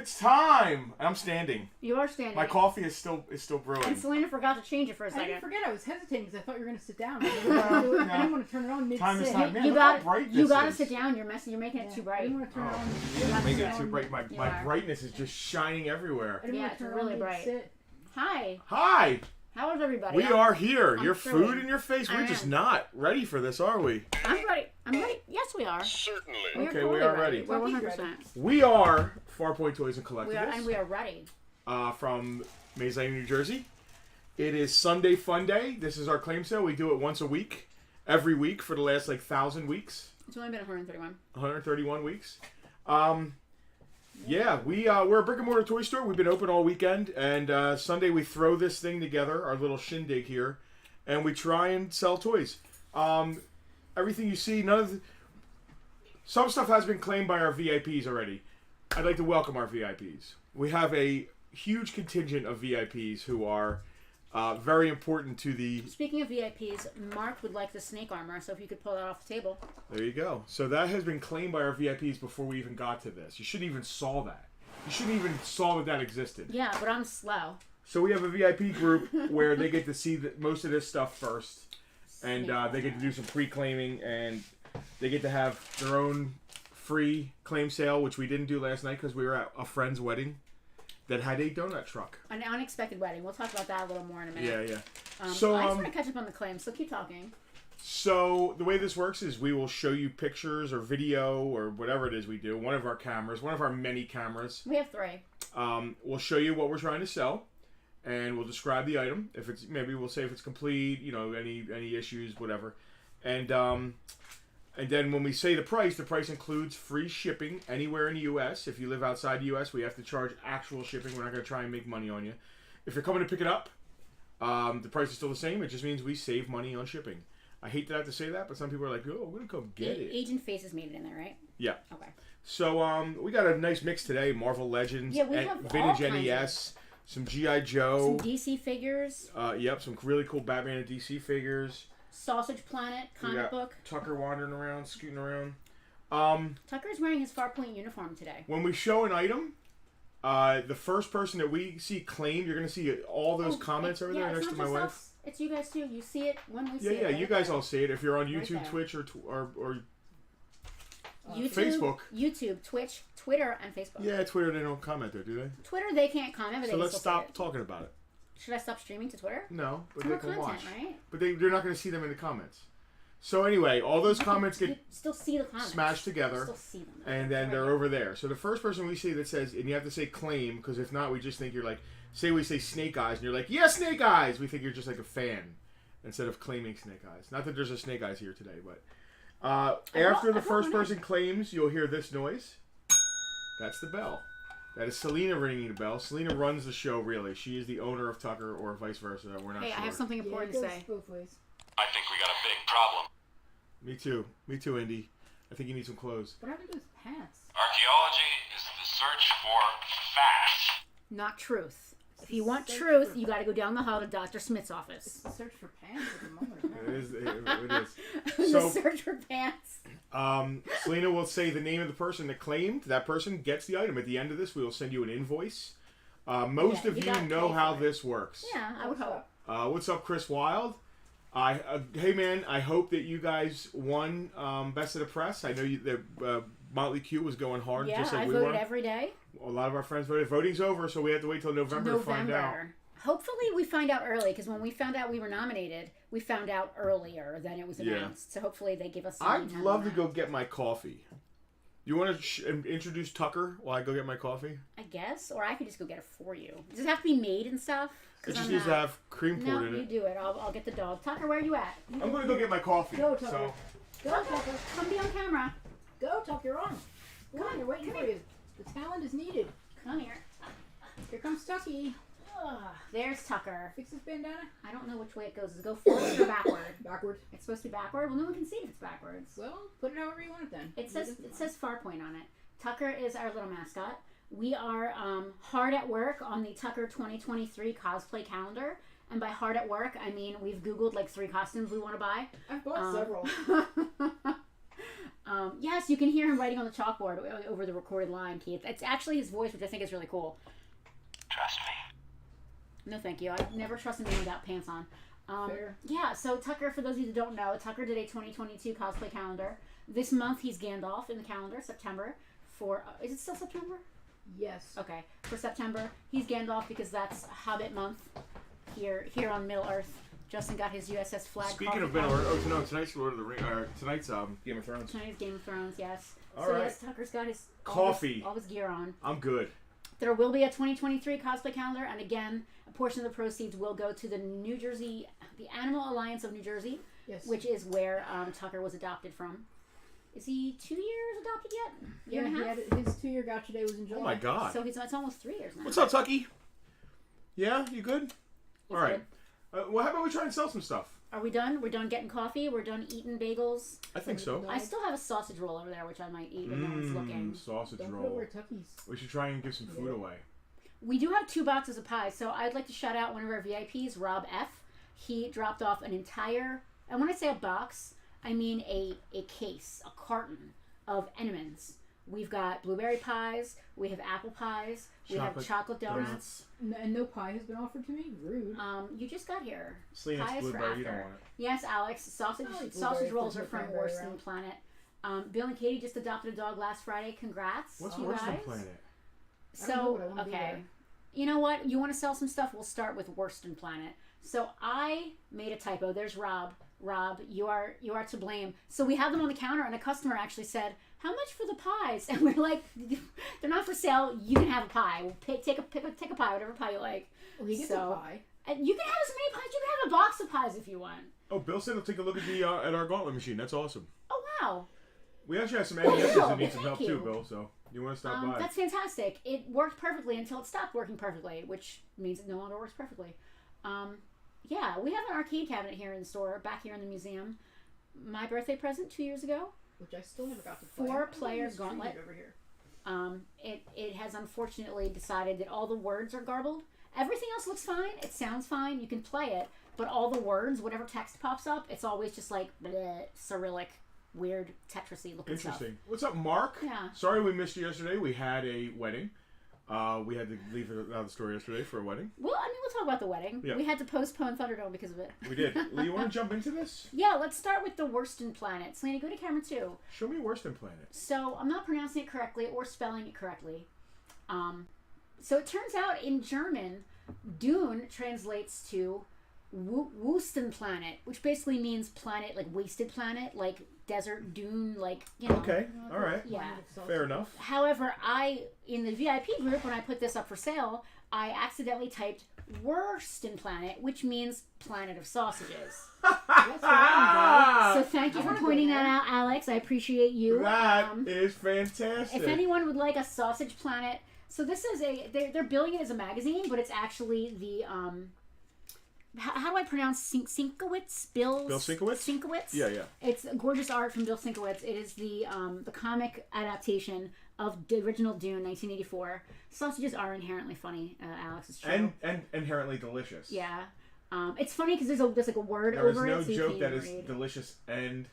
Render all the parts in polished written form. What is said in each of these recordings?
It's time! And I'm standing. You are standing. My coffee is still brewing. And Selena forgot to change it for a second. I didn't forget. I was hesitating because I thought you were going to sit down. I didn't want to turn it on mid-sit. Time is time. Man, you look how bright this You got to is. sit down. You're making it too bright. I didn't want to turn it on. You're making it too bright. My brightness is just shining everywhere. Yeah, it's really bright. Hi. Hi. How is everybody? We are here. Your thrilling. food in your face. We're just not ready for this, are we? I'm ready. Yes, we are. Certainly. Okay, we are ready. We're 100%. We are Farpoint Toys and Collectibles. We are ready. From Maze Lane, New Jersey. It is Sunday Fun Day. This is our claim sale. We do it once a week, every week for the last 1,000 weeks. It's only been 131. 131 weeks. Yeah, we're a brick and mortar toy store. We've been open all weekend, and Sunday we throw this thing together, our little shindig here, and we try and sell toys. Everything you see, some stuff has been claimed by our VIPs already. I'd like to welcome our VIPs. We have a huge contingent of VIPs who are very important to the... Speaking of VIPs, Mark would like the snake armor, so if you could pull that off the table. There you go. So that has been claimed by our VIPs before we even got to this. You shouldn't even saw that. You shouldn't even saw that existed. Yeah, but I'm slow. So we have a VIP group where they get to see most of this stuff first. And they get to do some pre-claiming, and they get to have their own free claim sale, which we didn't do last night because we were at a friend's wedding that had a donut truck. An unexpected wedding. We'll talk about that a little more in a minute. Yeah. I just want to catch up on the claims, so keep talking. So the way this works is we will show you pictures or video or whatever it is we do. One of our cameras, one of our many cameras. We have 3. We'll show you what we're trying to sell, and we'll describe the item. If it's maybe we'll say if it's complete, any issues, whatever, and then when we say the price includes free shipping anywhere in the U.S. If you live outside the U.S., we have to charge actual shipping. We're not going to try and make money on you. If you're coming to pick it up, the price is still the same. It just means we save money on shipping. I hate to have to say that, but some people are like, "Oh, we're going to come get it." Agent Faces made it in there, right? Yeah. Okay. So we got a nice mix today: Marvel Legends, we have Vintage NES, some GI Joe, some DC figures. Yep, some really cool Batman and DC figures. Sausage Planet comic book. Tucker wandering around, scooting around. Tucker's wearing his Farpoint uniform today. When we show an item, the first person that we see claimed, you're going to see all those comments over there next to my wife. Us. It's you guys too. You see it when we see it. Yeah, right you guys there. all see it. If you're on YouTube, Right Twitch, or YouTube, Facebook. YouTube, Twitch, Twitter, and Facebook. Yeah, Twitter, they don't comment there, do they? Twitter, they can't comment, but So they let's still see stop it. talking about it. Should I stop streaming to Twitter? No, but More they can content, watch. right? But they're not going to see them in the comments. So anyway, all those comments You get still see the comments. smashed together, You still see them. and then they're over there. So the first person we see that says, and you have to say claim, because if not, we just think you're like, say we say Snake Eyes, and you're like, yeah, Snake Eyes! We think you're just like a fan, instead of claiming Snake Eyes. Not that there's a Snake Eyes here today, but after the first person claims, you'll hear this noise. That's the bell. That is Selena ringing the bell. Selena runs the show, really. She is the owner of Tucker, or vice versa. We're not sure. I have something important to say. Both ways. I think we got a big problem. Me too, Indy. I think you need some clothes. What happened to his pants? Archaeology is the search for facts. Not truth. If you want truth, you got to go down the hall to Dr. Smith's office. It's the search for pants at the moment. It is. The So, search for pants. Selena will say the name of the person that claimed. That person gets the item. At the end of this, we will send you an invoice. Most of you know how this works. Yeah, I would hope. What's up, Chris Wild? Hey man, I hope that you guys won Best of the Press. I know the Motley Q was going hard, Yeah, just like I we voted were. every day. A lot of our friends voted. Voting's over, so we have to wait till November to find out. Hopefully we find out early, because when we found out we were nominated, we found out earlier than it was announced. So hopefully they give us some I'd love to go get my coffee. You want to introduce Tucker while I go get my coffee? I guess, or I could just go get it for you. Does it have to be made and stuff? It just needs to have cream poured in No, you it. do it. I'll get the dog. Tucker, where are you at? I'm going to go get my coffee. Go, Tucker. So. Go, Tucker. Come be on camera. Go, Tucker. You're on. Come on, they're waiting for you. The talent is needed. Come here. Here comes Tucky. There's Tucker. Fix his bandana. I don't know which way it goes. Does it go forward or backward? Backward. It's supposed to be backward? Well, no one can see if it's backwards. Well, put it however you want it then. It says Farpoint on it. Tucker is our little mascot. We are hard at work on the Tucker 2023 cosplay calendar. And by hard at work, I mean we've Googled like 3 costumes we want to buy. I've bought several. Yes, you can hear him writing on the chalkboard over the recorded line, Keith. It's actually his voice, which I think is really cool. Trust me. No, thank you. I never trust a man without pants on. Fair. Yeah, so Tucker, for those of you that don't know, Tucker did a 2022 cosplay calendar. This month, he's Gandalf in the calendar, September. Is it still September? Yes. Okay, for September, he's Gandalf because that's Hobbit month here on Middle Earth. Justin got his USS Flag. Speaking of Middle Earth, no, tonight's Lord of the Rings. Tonight's Game of Thrones. Tonight's Game of Thrones, yes. All so right. yes, Tucker's got his Coffee. all his gear on. I'm good. There will be a 2023 cosplay calendar, and again, a portion of the proceeds will go to the Animal Alliance of New Jersey, Yes. which is where Tucker was adopted from. Is he 2 years adopted yet? Year and a half? His 2-year gotcha day was in July. Oh my God. So it's almost 3 years now. What's up, Tucky? Yeah, you good? He's All right. Well, how about we try and sell some stuff? Are we done? We're done getting coffee. We're done eating bagels. I think so. I still have a sausage roll over there, which I might eat when no one's looking. Sausage Don't put roll. where Tucky's. We should try and give some food away. We do have 2 boxes of pies, so I'd like to shout out one of our VIPs, Rob F. He dropped off an entire, and when I say a box, I mean a case, a carton of Entenmann's. We've got blueberry pies, we have apple pies, we have chocolate donuts. And no pie has been offered to me? Rude. You just got here. Selena, Pie it's is for blueberry. You don't after. want it. Yes, Alex. Sausage I like sausage blueberry rolls for are from cranberry Worst round. Planet. Bill and Katie just adopted a dog last Friday. Congrats, What's you Worst guys. Planet? I don't know, So but I wanna be okay, there. you know what? You want to sell some stuff? We'll start with Worst Planet. So I made a typo. There's Rob. Rob, you are to blame. So we have them on the counter, and a customer actually said, "How much for the pies?" And we're like, "They're not for sale. You can have a pie. We'll take a pie, whatever pie you like." Well, he gets So- a pie. And you can have as many pies. You can have a box of pies if you want. Oh, Bill said he'll take a look at the at our gauntlet machine. That's awesome. Oh wow. We actually have some ADSs that need some thank help you. too, Bill. So you want to stop by? That's fantastic. It worked perfectly until it stopped working perfectly, which means it no longer works perfectly. Yeah, we have an arcade cabinet here in the store, back here in the museum. My birthday present 2 years ago. Which I still never got to play. 4-player It's treated gauntlet. over here. It has unfortunately decided that all the words are garbled. Everything else looks fine. It sounds fine. You can play it, but all the words, whatever text pops up, it's always just like bleh, Cyrillic, weird Tetrisy looking stuff. Interesting. What's up, Mark? Yeah. Sorry we missed you yesterday. We had a wedding. We had to leave out of the store yesterday for a wedding. Well, I mean, we'll talk about the wedding. Yeah. We had to postpone Thunderdome because of it. We did. Lee, you want to jump into this? Yeah, let's start with the Worsten Planet. Selena, go to camera 2. Show me Worst Planet. So, I'm not pronouncing it correctly or spelling it correctly. So, it turns out in German, Dune translates to Wüstenplanet, which basically means planet, like wasted planet, like desert dune, like, you know. Okay. All right. Yeah. Fair enough. However, in the VIP group, when I put this up for sale, I accidentally typed Wurstenplanet, which means planet of sausages. That's right. So thank you for pointing that out, Alex. I appreciate you. That is fantastic. If anyone would like a sausage planet, so this is they're billing it as a magazine, but it's actually the how do I pronounce Sienkiewicz? Bill Sienkiewicz? Sienkiewicz? Yeah, yeah. It's gorgeous art from Bill Sienkiewicz. It is the comic adaptation of the original Dune, 1984. Sausages are inherently funny, Alex. It's true. And inherently delicious. Yeah. It's funny because there's like a word There is over no it. So you joke can't that even is read. delicious and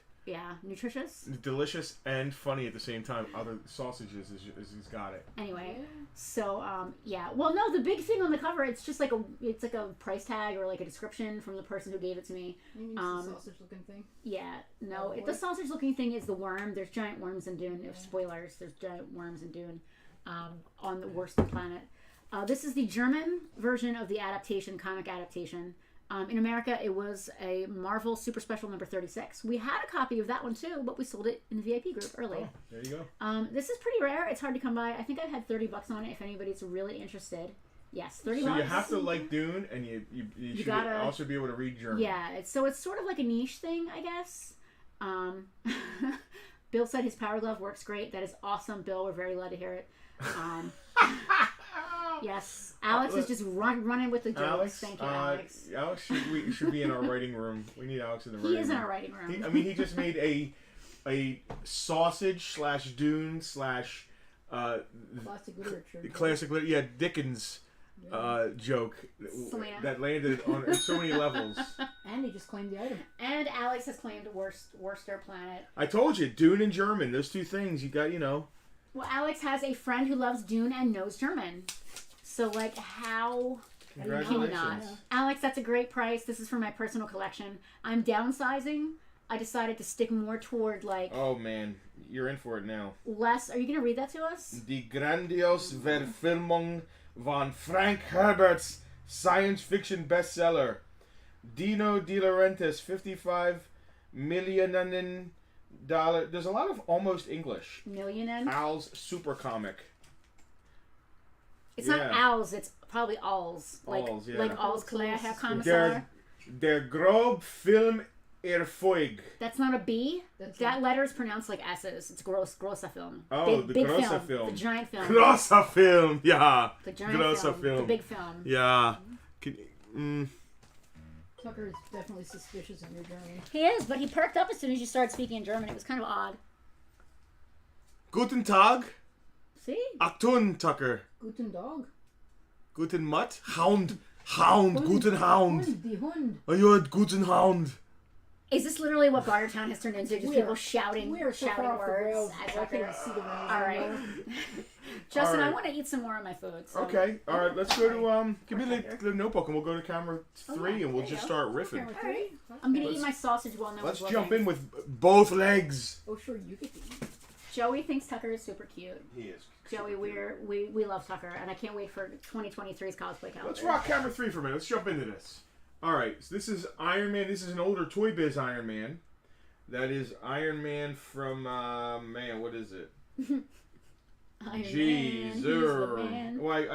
Nutritious. and funny at the same time. Other sausages is he's got it. Anyway, so yeah. Well, no, the big thing on the cover, it's just like a price tag or like a description from the person who gave it to me. You mean it's the sausage-looking thing? Yeah, no, Oh, the sausage-looking thing is the worm. There's giant worms in Dune. Yeah. Spoilers. There's giant worms in Dune, on the worst planet. This is the German version of the comic adaptation. In America, it was a Marvel Super Special number 36. We had a copy of that one too, but we sold it in the VIP group early. Oh, there you go. This is pretty rare. It's hard to come by. I think I had $30 on it if anybody's really interested. Yes, $30. So you have to like Dune, and you should gotta, also be able to read German. Yeah, it's sort of like a niche thing, I guess. Bill said his Power Glove works great. That is awesome, Bill. We're very glad to hear it. Yes, Alex is just running with the jokes. Alex, Thank you, Alex. Alex should be in our writing room. We need Alex in the writing room. He is in our writing room. He just made a sausage / Dune / Classic literature. classic. Yeah, Dickens joke Selena. that landed on so many levels. And he just claimed the item. And Alex has claimed Worcester Planet. I told you, Dune and German. Those two things you got. Well, Alex has a friend who loves Dune and knows German. So, like, how can you not? Congratulations. Alex, that's a great price. This is for my personal collection. I'm downsizing. I decided to stick more toward, like... Oh, man. You're in for it now. Less... Are you going to read that to us? Die grandiose Verfilmung von Frank Herbert's science fiction bestseller. Dino De Laurentiis, $55 million. There's a lot of almost English. Million. Al's super comic. It's not Al's, it's probably Al's. Al's, yeah. Like Al's Claire Herr Kommissar. Der grob Film Erfolg. That's not a B. That letter is pronounced like S's. It's großer Film. Oh, the big großer Film. The giant film. Großer Film, yeah. The giant großer film. Film. The big film. Yeah. Tucker is definitely suspicious of your German. He is, but he perked up as soon as you started speaking in German. It was kind of odd. Guten Tag. See? Achtung, Tucker. Guten Dog. Guten Mutt. Hound. Guten Hound. Hund, die Hund. Oh, you're a guten Hound. Is this literally what Bartertown has turned into? Just people shouting, We are so shouting far off the words rails. at I Tucker? can't see the rails. All right. anymore. Justin, All right. I want to eat some more of my food. So. Okay, all right, let's go to, give me the notebook and we'll go to camera 3 and we'll just start riffing. Camera All right. three. I'm going to eat my sausage while no Let's one's jump looking. in with both legs. Oh, sure, you get to eat. Joey thinks Tucker is super cute. He is. Joey, we love Tucker, and I can't wait for 2023's cosplay calendar. Let's rock camera 3 for a minute. Let's jump into this. All right, so this is Iron Man. This is an older Toy Biz Iron Man. That is Iron Man from, man, what is it? Iron Man, he's the man. Well,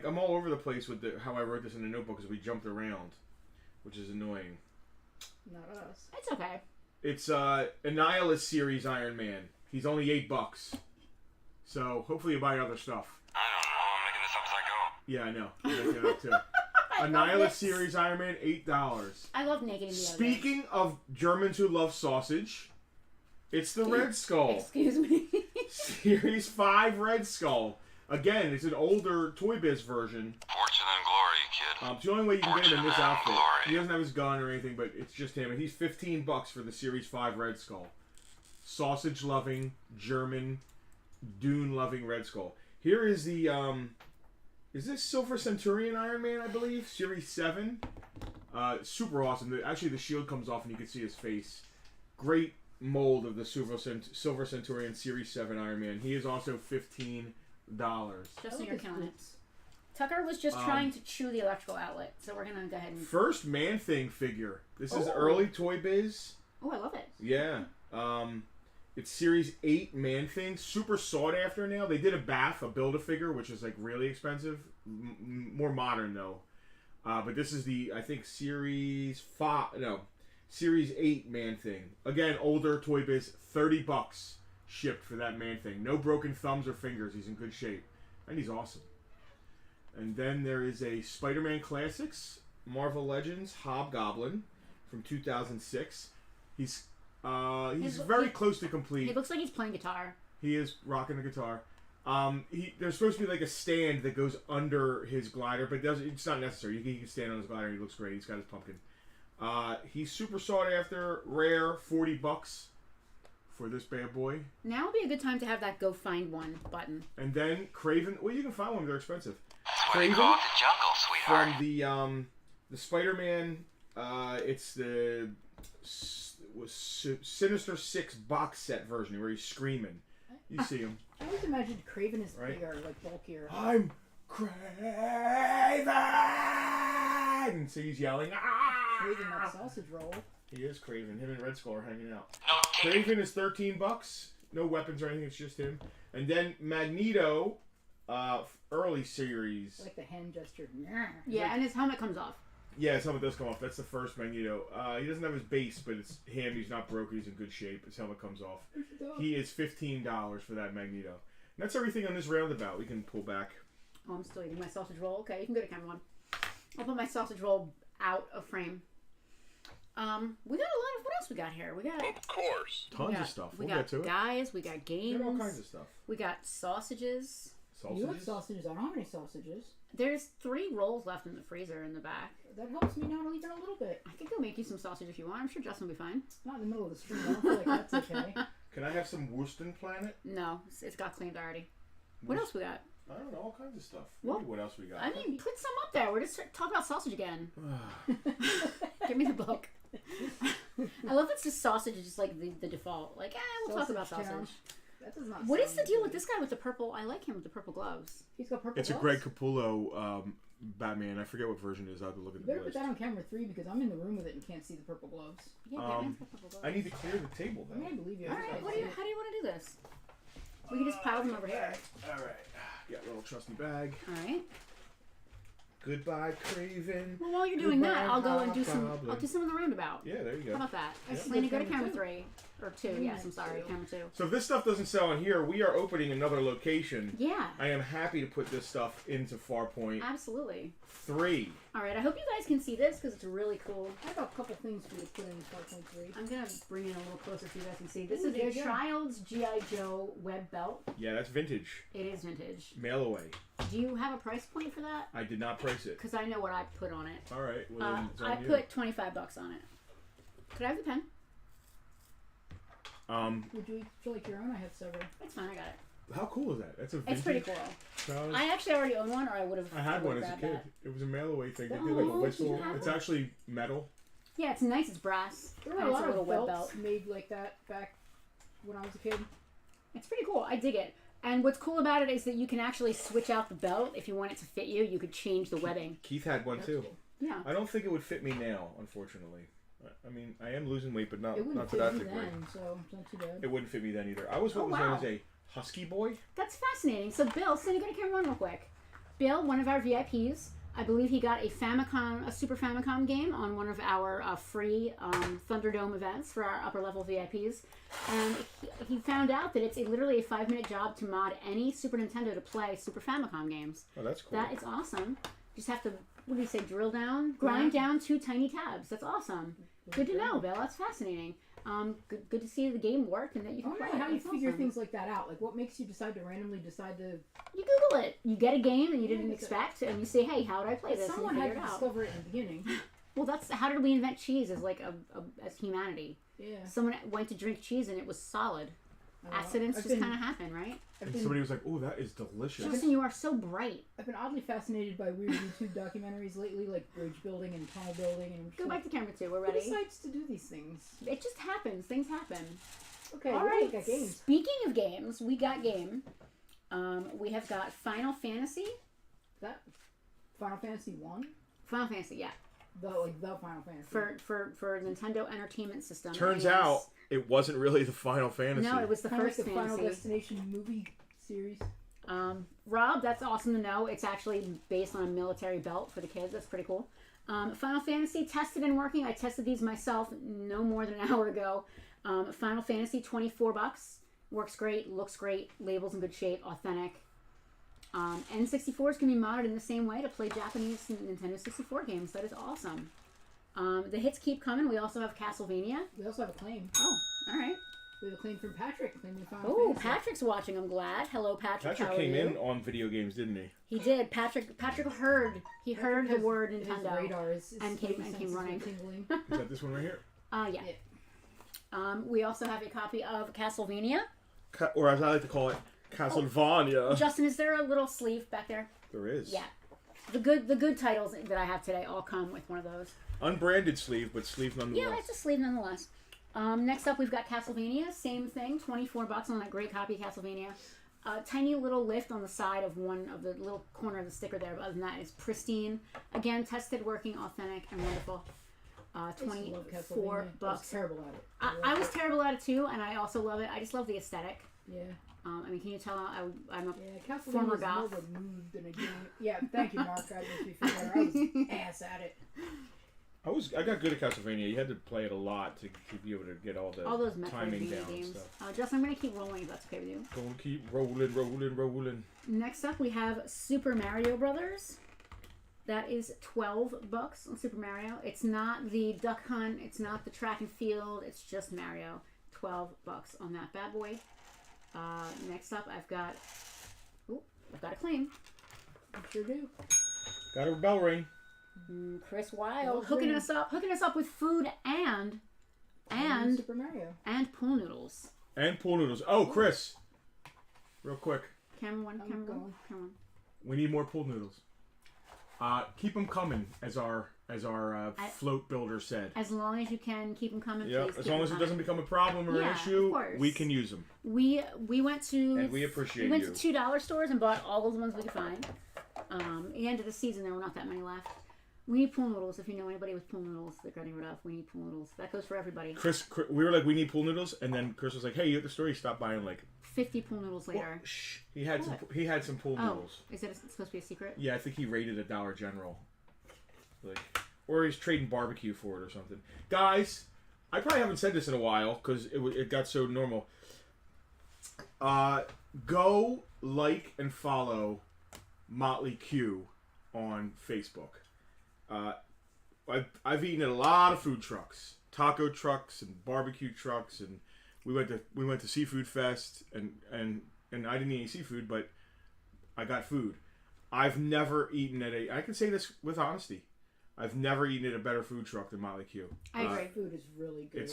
I'm all over the place with how I wrote this in the notebook because we jumped around, which is annoying. Not us. It's okay. It's Annihilus series Iron Man. He's only $8. So hopefully you buy other stuff. I don't know. I'm making this up as I go. Yeah, I know. I'm making it up too. Annihilus series Iron Man, $8. I love Naked in the Speaking of Germans who love sausage, it's the Red Skull. Excuse me. Series 5 Red Skull. Again, it's an older Toy Biz version. Fortune and glory, kid. It's the only way you can get him in this Fortune and outfit. glory. He doesn't have his gun or anything, but it's just him. And he's $15 for the Series 5 Red Skull. Sausage-loving, German, Dune-loving Red Skull. Here is the, is this Silver Centurion Iron Man, I believe? Series 7. Super awesome. Actually, the shield comes off and you can see his face. Great mold of the Silver Centurion Series 7 Iron Man. He is also $15. Justin, you're killing it. Tucker was just trying to chew the electrical outlet, so we're gonna go ahead and. First Man-Thing figure. This is Oh. early Toy Biz. Oh, I love it. Yeah. It's Series 8 Man-Thing. Super sought after now. They did a Build-A-Figure, which is like really expensive. More modern though. But this is the, I think, Series 8 Man-Thing. Again, older Toy Biz. $30 shipped for that Man-Thing. No broken thumbs or fingers. He's in good shape. And he's awesome. And then there is a Spider-Man Classics, Marvel Legends, Hobgoblin from 2006. He's very close to complete. He looks like he's playing guitar. He is rocking the guitar. There's supposed to be like a stand that goes under his glider, but it's not necessary. He can stand on his glider and he looks great. He's got his pumpkin. He's super sought after, rare, $40 for this bad boy. Now would be a good time to have that go find one button. And then Craven. Well, you can find one. They're expensive. That's what they call it, the jungle, sweetheart. From the Spider-Man. It's the Sinister 6 box set version where he's screaming. You see him. I always imagined Craven is Right. bigger, like bulkier. I'm Craven! So he's yelling. Craven that sausage roll. He is Craven. Him and Red Skull are hanging out. No, take it. Craven is $13. No weapons or anything. It's just him. And then Magneto, early series. Like the hand gesture. Yeah, and his helmet comes off. Yeah, his helmet does come off. That's the first Magneto. He doesn't have his base, but it's him. He's not broken. He's in good shape. His helmet comes off. He is $15 for that Magneto. And that's everything on this roundabout. We can pull back. Oh, I'm still eating my sausage roll. Okay, you can go to camera 1. I'll put my sausage roll out of frame. We got a lot of, what else we got here? We got Of course. Tons of stuff. We We'll got get to it. guys, we got We games, got all kinds of stuff. we got sausages. You have Sausages. sausages. I don't have any sausages. There's 3 rolls left in the freezer in the back. That helps me not even a little bit. I could go make you some sausage if you want. I'm sure Justin will be fine. Not in the middle of the street. I don't feel like that's okay. Can I have some Worcester Planet? No, it's got cleaned already. What else we got? I don't know, all kinds of stuff. Well, Maybe what else we got? I mean, put some up there. We're just talking about sausage again. Give me the book. I love it's just sausage is just like the default. Like, we'll talk about sausage. Town. That does not. What is sound the deal good. with this guy with the purple? I like him with the purple gloves. He's got purple. It's a gloves? Greg Capullo Batman. I forget what version it is. I have to look at You the better put list. that on camera 3 because I'm in the room with it and can't see the purple gloves. Yeah, Batman's got purple gloves. I need to clear the table I though. mean, I believe you. All right, how do you want to do this? We can just pile them over here. All right. Got a little trusty bag. All right. Goodbye, Craven. Well, while you're doing that, Goodbye, I'll go and do some. Goblin. I'll do some in the roundabout. Yeah, there you go. How about that? Yeah. Selena, go to Camera camera 3 or 2. Yes, I'm Camera sorry, 2. camera 2. So if this stuff doesn't sell in here, we are opening another location. Yeah, I am happy to put this stuff into Farpoint absolutely. 3. All right, I hope you guys can see this because it's really cool. I have a couple things for you to put in Farpoint 3. I'm gonna bring it a little closer so you guys can see. This Ooh, is yeah, a yeah. child's GI Joe web belt. Yeah, that's vintage. It is vintage. Mail away. Do you have a price point for that? I did not price it. Because I know what I put on it. All right. Well, then it's on I you. put $25 on it. Could I have the pen? Would you feel like your own? I have several. It's fine. I got it. How cool is that? That's a vintage. It's pretty cool. child. I actually already own one, or I would have. I had one as a grabbed kid. that. It was a mail away thing. They Oh, did like a you whistle. have It's one? actually metal. Yeah, it's nice. It's brass. There were And a it's lot little of web belts belt. made like that back when I was a kid. It's pretty cool. I dig it. And what's cool about it is that you can actually switch out the belt if you want it to fit you. You could change the webbing. Keith had one That's too. cool. Yeah. I don't think it would fit me now, unfortunately. I mean, I am losing weight, but not It wouldn't not to fit that me degree. then, so it's not too bad. It wouldn't fit me then either. I was what Oh, was wow. known as a husky boy. That's fascinating. So Bill, Cindy, go to camera 1 real quick. Bill, one of our VIPs, I believe he got a Super Famicom game on one of our free Thunderdome events for our upper level VIPs. And he found out that it's literally a 5-minute job to mod any Super Nintendo to play Super Famicom games. Oh, that's cool. That is awesome. Just have to, what do you say, grind down 2 tiny tabs. That's awesome. Good to know, Bill. That's fascinating. Good to see the game work and that you can I play don't know it. how you That's figure awesome. things like that out. Like, what makes you randomly decide to? You Google it. You get a game that you didn't Yeah, expect, and you say, "Hey, how would I play this?" Someone and you had figure to it out. discover it in the beginning. Well, that's how did we invent cheese as like as humanity? Yeah. Someone went to drink cheese and it was solid. I don't know. Accidents I've just been- kind of happen, right? and somebody was like, "Oh, that is delicious." Justin, you are so bright. I've been oddly fascinated by weird YouTube documentaries lately, like bridge building and tunnel building, and Go back to camera 2. We're Who ready. decides to do these things? It just happens. Things happen. Okay, All we right. got games. Speaking of games, we got game. We have got Final Fantasy. That Final Fantasy 1? Final Fantasy, yeah. The Final Fantasy. For Nintendo Entertainment System. Turns NES. out it wasn't really the Final Fantasy. No, it was the Kind of first like the Final fantasy. Destination movie series. Rob, that's awesome to know. It's actually based on a military belt for the kids. That's pretty cool. Final Fantasy, tested and working. I tested these myself no more than an hour ago. Final Fantasy, $24. Works great, looks great, label's in good shape, authentic. N64s can be modded in the same way to play Japanese Nintendo 64 games. That is awesome. The hits keep coming. We also have Castlevania. We also have a claim. Oh, all right. We have a claim from Patrick. Claiming Final Oh, Fantasy. Patrick's watching. I'm glad. Hello, Patrick. Patrick How are came you? in on video games, didn't he? He did. Patrick heard. He heard the Because word his Nintendo. radar is and came spidey senses running. are tingling. Is that this one right here? Yeah. We also have a copy of Castlevania. Or as I like to call it, Castlevania. Justin, is there a little sleeve back there? There is. Yeah. The good titles that I have today all come with one of those. Unbranded sleeve, but sleeve nonetheless. Yeah, it's a sleeve nonetheless. Next up, we've got Castlevania. Same thing, $24 on that great copy of Castlevania. Tiny little lift on the side of one of the little corner of the sticker there, but other than that, it's pristine. Again, tested, working, authentic, and wonderful. I used to love $24. Castlevania. I was terrible at it. I was terrible at it too, and I also love it. I just love the aesthetic. Yeah. I mean, can you tell I'm a Yeah, Castlevania former was more goth. of a mood than a game. Yeah, thank you, Mark. I makes me feel better. I was ass at it. I got good at Castlevania. You had to play it a lot to be able to get all those timing Metroidvania down and games. stuff. Justin, I'm going to keep rolling if that's okay with you. Gonna keep rolling. Next up, we have Super Mario Brothers. That is $12 on Super Mario. It's not the Duck Hunt. It's not the track and field. It's just Mario. $12 on that bad boy. Next up, I've got a claim. I sure do. Got a bell ring. Chris Wild Bell's hooking ring. us up with food and Super Mario. pool noodles. And pool noodles. Oh, Chris. Real quick. Camera one. I'm going. We need more pool noodles. Keep them coming, as our float builder said. As long as you can keep them coming. Yeah, please as keep long them as it coming. doesn't become a problem or Yeah, an of issue, course. we can use them. We went to And we appreciate we went you. to $2 stores and bought all of the ones we could find. At the end of the season, there were not that many left. We need pool noodles. If you know anybody with pool noodles, they're getting rid of. We need pool noodles. That goes for everybody. Chris, we were like, we need pool noodles, and then Chris was like, hey, you at the store, you stop buying like 50 pool noodles later. Well, shh. He had some pool Oh, noodles. is it supposed to be a secret? Yeah, I think he raided a Dollar General. Like, or he's trading barbecue for it or something. Guys, I probably haven't said this in a while because it got so normal. Go like and follow Motley Q on Facebook. I've eaten at a lot of food trucks, taco trucks and barbecue trucks, and we went to Seafood Fest and I didn't eat any seafood, but I got food. I've never eaten at I can say this with honesty. I've never eaten at a better food truck than Motley Q. I agree. Food is really good.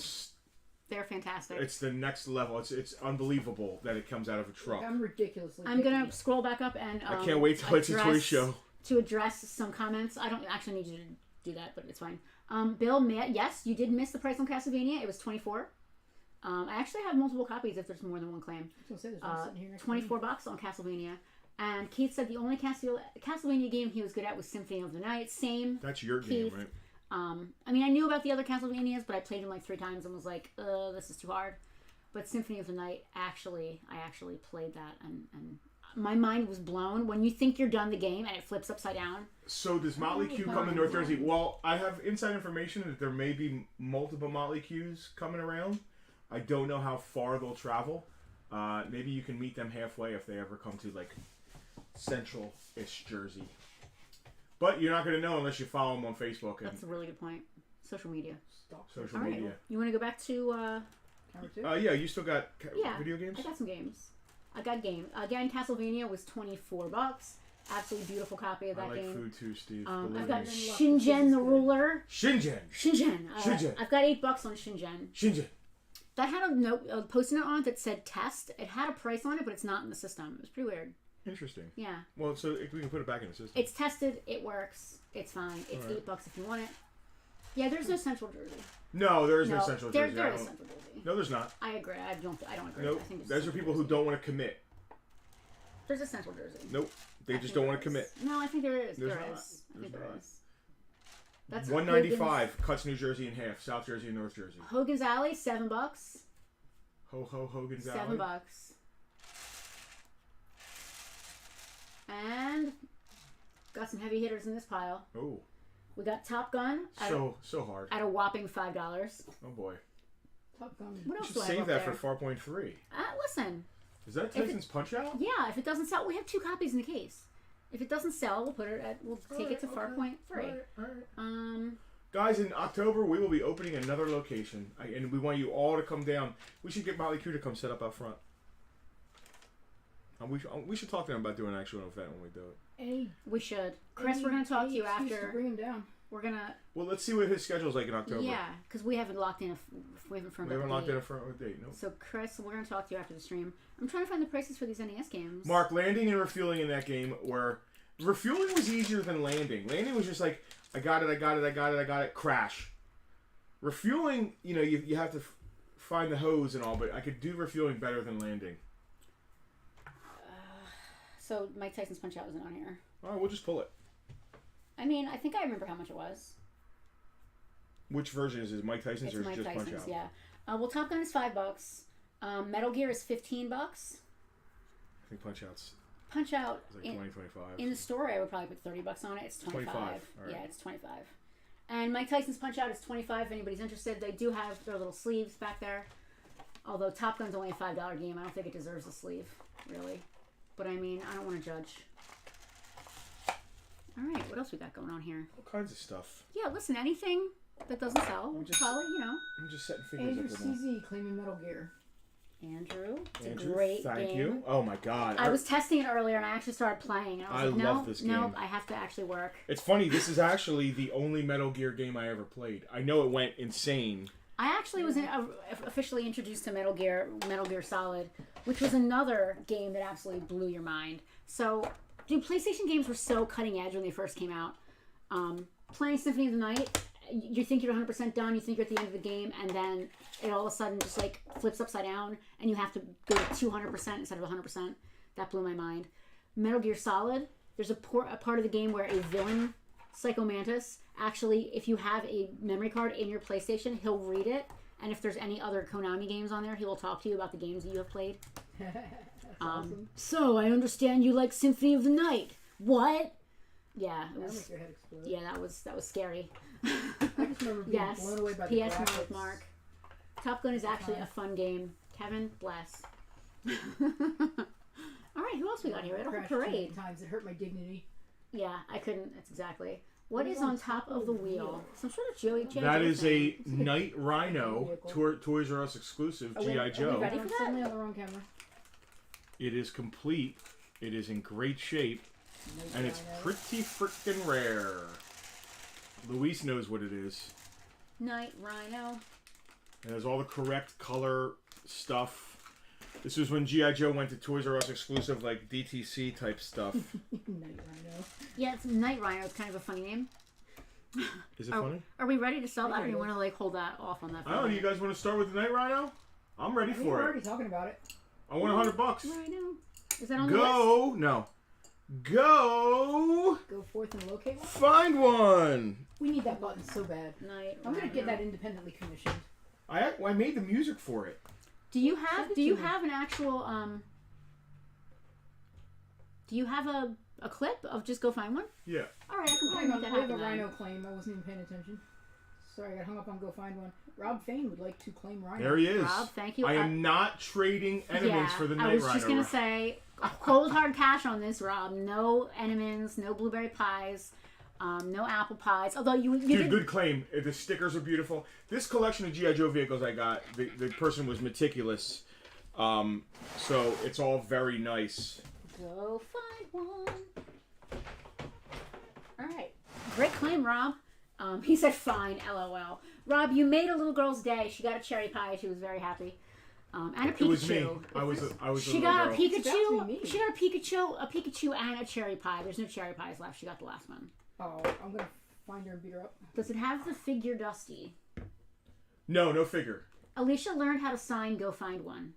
They're fantastic. It's the next level. It's unbelievable that it comes out of a truck. I'm ridiculously. I'm going to scroll back up and I can't wait till it's a toy show. To address some comments. I don't actually need you to do that, but it's fine. Bill, yes, you did miss the price on Castlevania. It was $24. I actually have multiple copies if there's more than one claim. I was gonna say, there's one sitting here next to me. $24 on Castlevania. And Keith said the only Castlevania game he was good at was Symphony of the Night. Same. That's your Keith. game, right? I mean, I knew about the other Castlevanias, but I played them like 3 times and was like, this is too hard. But Symphony of the Night, I actually played that, and my mind was blown. When you think you're done the game and it flips upside down. So does Motley Q come to North Jersey? Well, I have inside information that there may be multiple Motley Qs coming around. I don't know how far they'll travel. Maybe you can meet them halfway if they ever come to like central-ish Jersey. But you're not going to know unless you follow them on Facebook. And That's a really good point. Social media. social All right. media. You want to go back to... Camera two? Yeah, you still got Yeah, video games? I got some games. I got game. Again, Castlevania was $24. Absolutely beautiful copy of I that like game. food too, Steve. I've got Believe me. Shingen the Ruler. Shingen. Shingen. I've got $8 on Shingen. Shingen. That had a post-it note on it that said test. It had a price on it, but it's not in the system. It was pretty weird. Interesting. Yeah. Well, so we can put it back in the system. It's tested. It works. It's fine. It's All right. $8 if you want it. Yeah, there's no Central Jersey. No, there is no Central Jersey. There is Central Jersey. No, there's not. I agree. I don't agree. Nope. I think it's Those are Central people who Jersey. don't want to commit. There's a Central Jersey. Nope. They I just think don't there want to commit. is. No, I think there is. There's There not. is. I There's think there not. is. That's $1.95 cuts New Jersey in half. South Jersey and North Jersey. Hogan's Alley, $7. Hogan's Alley. $7. And got some heavy hitters in this pile. Oh, We got Top Gun at, so hard. at a whopping $5. Oh boy. Top Gun. What You else should do I have save up that there? for Farpoint 3. Listen, Is that Tyson's Punch Out? yeah, if it doesn't sell, we have 2 copies in the case. If it doesn't sell, we'll take it to Farpoint 3. Alright. Guys, in October we will be opening another location, and we want you all to come down. We should get Motley Crue to come set up out front. We should talk to them about doing an actual event when we do it. We should. Chris, we're going to talk to you after. Bring him down. We're going to. Well, let's see what his schedule's like in October. Yeah, because we haven't locked in. We haven't firmed We up haven't a locked date. in a front date. Nope. So, Chris, we're going to talk to you after the stream. I'm trying to find the prices for these NES games. Mark, landing and refueling in that game were... Refueling was easier than landing. Landing was just like, I got it, crash. Refueling, you have to find the hose and all, but I could do refueling better than landing. So, Mike Tyson's Punch Out wasn't on here. All right, we'll just pull it. I mean, I think I remember how much it was. Which version is it? Mike Tyson's It's or is it Mike just Punch Tyson's, Out? yeah. Well, Top Gun is $5. Metal Gear is $15. I think Punch Out's Punch Out like in, 20, 25. in the store, I would probably put $30 on it. It's 25. 25, all right. Yeah, it's 25. And Mike Tyson's Punch Out is 25. If anybody's interested, they do have their little sleeves back there. Although Top Gun's only a $5 game, I don't think it deserves a sleeve, really. But I mean, I don't want to judge. All right, what else we got going on here? All kinds of stuff. Yeah, listen, anything that doesn't sell, I'm just- probably, I'm just setting fingers Andrew up with them. CZ claiming Metal Gear. Andrew. It's Andrew, a great thank game. you. Oh my God. I was testing it earlier and I actually started playing. And I was like, love this game. Nope, I have to actually work. It's funny, this is actually the only Metal Gear game I ever played. I know it went insane. I actually was officially introduced to Metal Gear Solid, which was another game that absolutely blew your mind. So, dude, PlayStation games were so cutting edge when they first came out. Playing Symphony of the Night, you think you're 100% done, you think you're at the end of the game, and then it all of a sudden just like flips upside down, and you have to go to 200% instead of 100%. That blew my mind. Metal Gear Solid, there's a part of the game where a villain, Psycho Mantis, actually, if you have a memory card in your PlayStation, he'll read it, and if there's any other Konami games on there, he will talk to you about the games that you have played. That's awesome. So, I understand you like Symphony of the Night. What? Yeah, it That'll was. make your head explode. Yeah, that was scary. I just remember being blown away by the PS graphics. Mark, Mark. Top Gun is actually a fun game. Kevin, bless. All right, who else we got here? We had a whole Crashed too many parade. times. It hurt my dignity. Yeah, I couldn't. That's exactly. What is on top of the wheel? Some sort of Joey J. That is thing. a Night Rhino Toys R Us exclusive G.I. Joe. ready for that? Suddenly on the wrong camera. It is complete. It is in great shape. And it's pretty freaking rare. Luis knows what it is. Night Rhino. It has all the correct color stuff. This was when G.I. Joe went to Toys R Us exclusive, like DTC type stuff. Night Rhino. Yeah, it's Night Rhino. It's kind of a funny name. Is it funny? Are we ready to sell that, or do you want to like hold that off on that? I don't know. Do you guys want to start with the Night Rhino? I'm ready I think for we're it. already talking about it. I want $100. Rhino. Is that on the list? Go! No. Go! Go forth and locate one. Find one! We need that button so bad. Night I'm gonna Rhino. get that independently commissioned. I made the music for it. Do you have Send it do you to me. have an actual do you have a clip of just go find one? Yeah. All right, I can probably Hang make on, that we have happen. a then. Rhino claim. I wasn't even paying attention. Sorry, I got hung up on go find one. Rob Fain would like to claim Rhino. There he is. Rob, thank you. I am not trading Enemans for the Night I was Rhino. just gonna say cold hard cash on this, Rob. No Enemans, no blueberry pies, no apple pies. Although you Dude, did, good claim. The stickers are beautiful. This collection of G.I. Joe vehicles I got, the person was meticulous. So it's all very nice. go find one. All right, great claim, Rob. He said fine, LOL. Rob, you made a little girl's day. She got a cherry pie. She was very happy. And a Pikachu. It was me. I was a She little got a girl. It's about to Pikachu. be me. She got a Pikachu and a cherry pie. There's no cherry pies left. She got the last one. Oh, I'm gonna find her and beat her up. Does it have the figure Dusty? No figure. Alicia learned how to sign Go Find One.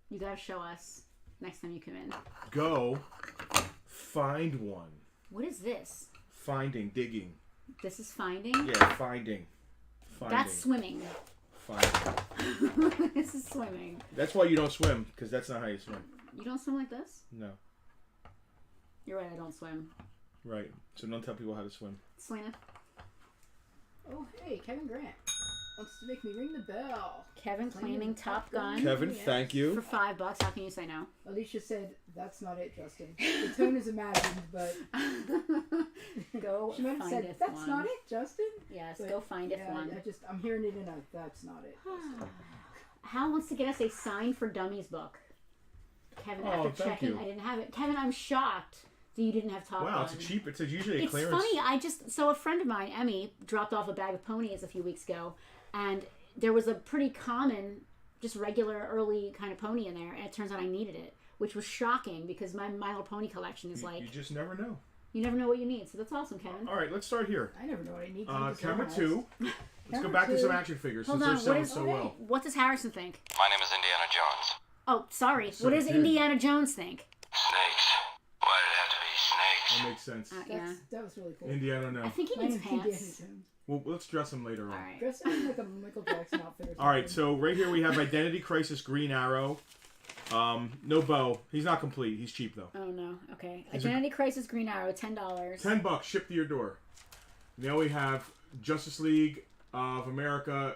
You gotta show us next time you come in. Go find one. What is this? Finding, digging. This is finding? Yeah, finding. That's swimming. Finding. This is swimming. That's why you don't swim, because that's not how you swim. You don't swim like this? No. You're right, I don't swim. Right. So don't tell people how to swim. Selena? Oh, hey, Kevin Grant wants to make me ring the bell. Kevin claiming Top Gun. Kevin, Yes. thank For you. $5. How can you say no? Alicia said, "That's not it, Justin." The tone is imagined, but Go she might have said, findeth "That's one. not it, Justin." Yes, But, go findeth yeah, one. I'm hearing it in a "That's not it." Justin." Hal wants to get us a Sign for Dummies book. Kevin, Oh, after thank checking, you. I didn't have it. Kevin, I'm shocked that you didn't have Top Gun. Wow, it's usually a It's clearance. funny. So a friend of mine, Emmy, dropped off a bag of ponies a few weeks ago, and there was a pretty common, just regular early kind of pony in there, and it turns out I needed it, which was shocking because my My Little Pony collection is like You just never know. you never know what you need. So that's awesome, Kevin. All right, let's start here. I never know what I need. 'cause I'm Camera disorganized. 2. Let's go Camera back to some 2. action figures Hold since on. they're selling What is so well. what does Harrison think? My name is Indiana Jones. Oh, sorry. So What does dude. Indiana Jones think? Snakes. Why did it have to be snakes? That makes sense. Yeah, That was really cool. Indiana, I no. think he My needs name's Indiana pants. Jones. Well, let's dress him later on. All right. Dress him like a Michael Jackson outfit or something. All right, so right here we have Identity Crisis Green Arrow. No bow. He's not complete. He's cheap though. Oh no. Okay. He's a- Identity Crisis Green Arrow, $10. $10 shipped to your door. Now we have Justice League of America,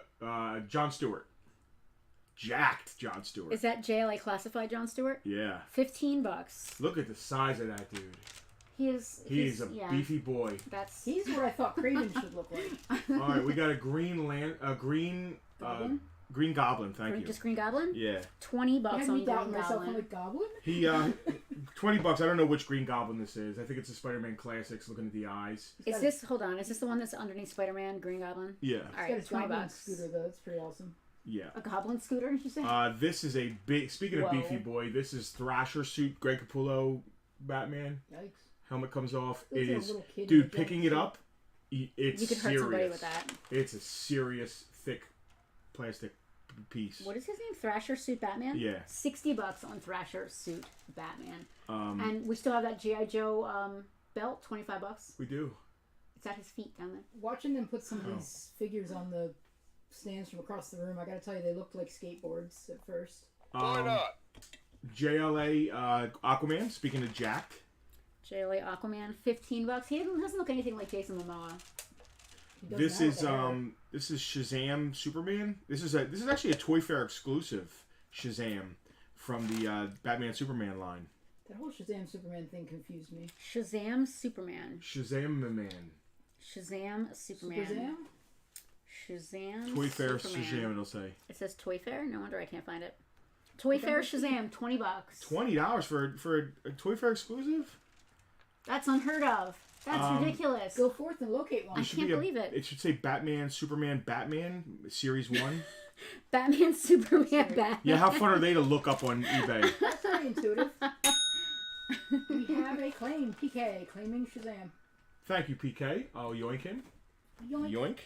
John Stewart. Jacked John Stewart. Is that JLA classified John Stewart? Yeah. $15. Look at the size of that dude. He's He's a yeah, beefy boy. That's He's what I thought Craven should look like. All right, we got a green Goblin? Green Goblin. Thank you. Just Green Goblin? Yeah. $20 I had on me doubting Green myself. I'm Goblin. like, Goblin? He $20. I don't know which Green Goblin this is. I think it's the Spider-Man Classics. Looking at the eyes. Is this? Hold on. Is this the one that's underneath Spider-Man? Green Goblin. Yeah. All He's right, got his Goblin $20. scooter, though. That's pretty awesome. Yeah. A Goblin scooter? Did you say? This is a big. Speaking of Whoa. beefy boy, this is Thrasher suit. Greg Capullo, Batman. Yikes. Helmet comes off. Looks It like a is, little kid in a dude. giant Picking it suit. up, it's you could hurt serious. somebody with that. It's a serious, thick, plastic piece. What is his name? Thrasher Suit Batman? Yeah. $60 on Thrasher Suit Batman. Um, And we still have that G.I. Joe belt, $25. we do. It's at his feet down there. Watching them put some of Oh. these figures on the stands from across the room, I gotta tell you, they looked like skateboards at first. Why not? JLA Aquaman. Speaking of Jack. JLA Aquaman, $15. He doesn't look anything like Jason Momoa. He does This now is with the hair. this is Shazam Superman. This is actually a Toy Fair exclusive Shazam from the Batman Superman line. That whole Shazam Superman thing confused me. Shazam Superman. Shazam Man. Shazam Superman. Shazam? Shazam Toy Fair Superman. Shazam. It'll say It says Toy Fair? No wonder I can't find it. Toy Fair Shazam, $20. $20 for a Toy Fair exclusive. That's unheard of. That's ridiculous. Go forth and locate one. I can't believe it. It should say Batman Superman Batman Series 1. Batman, Superman, Batman. Yeah, how fun are they to look up on eBay? That's very intuitive. We have a claim. PK, claiming Shazam. Thank you, PK. Oh, yoinkin'. Yoink. Yoink.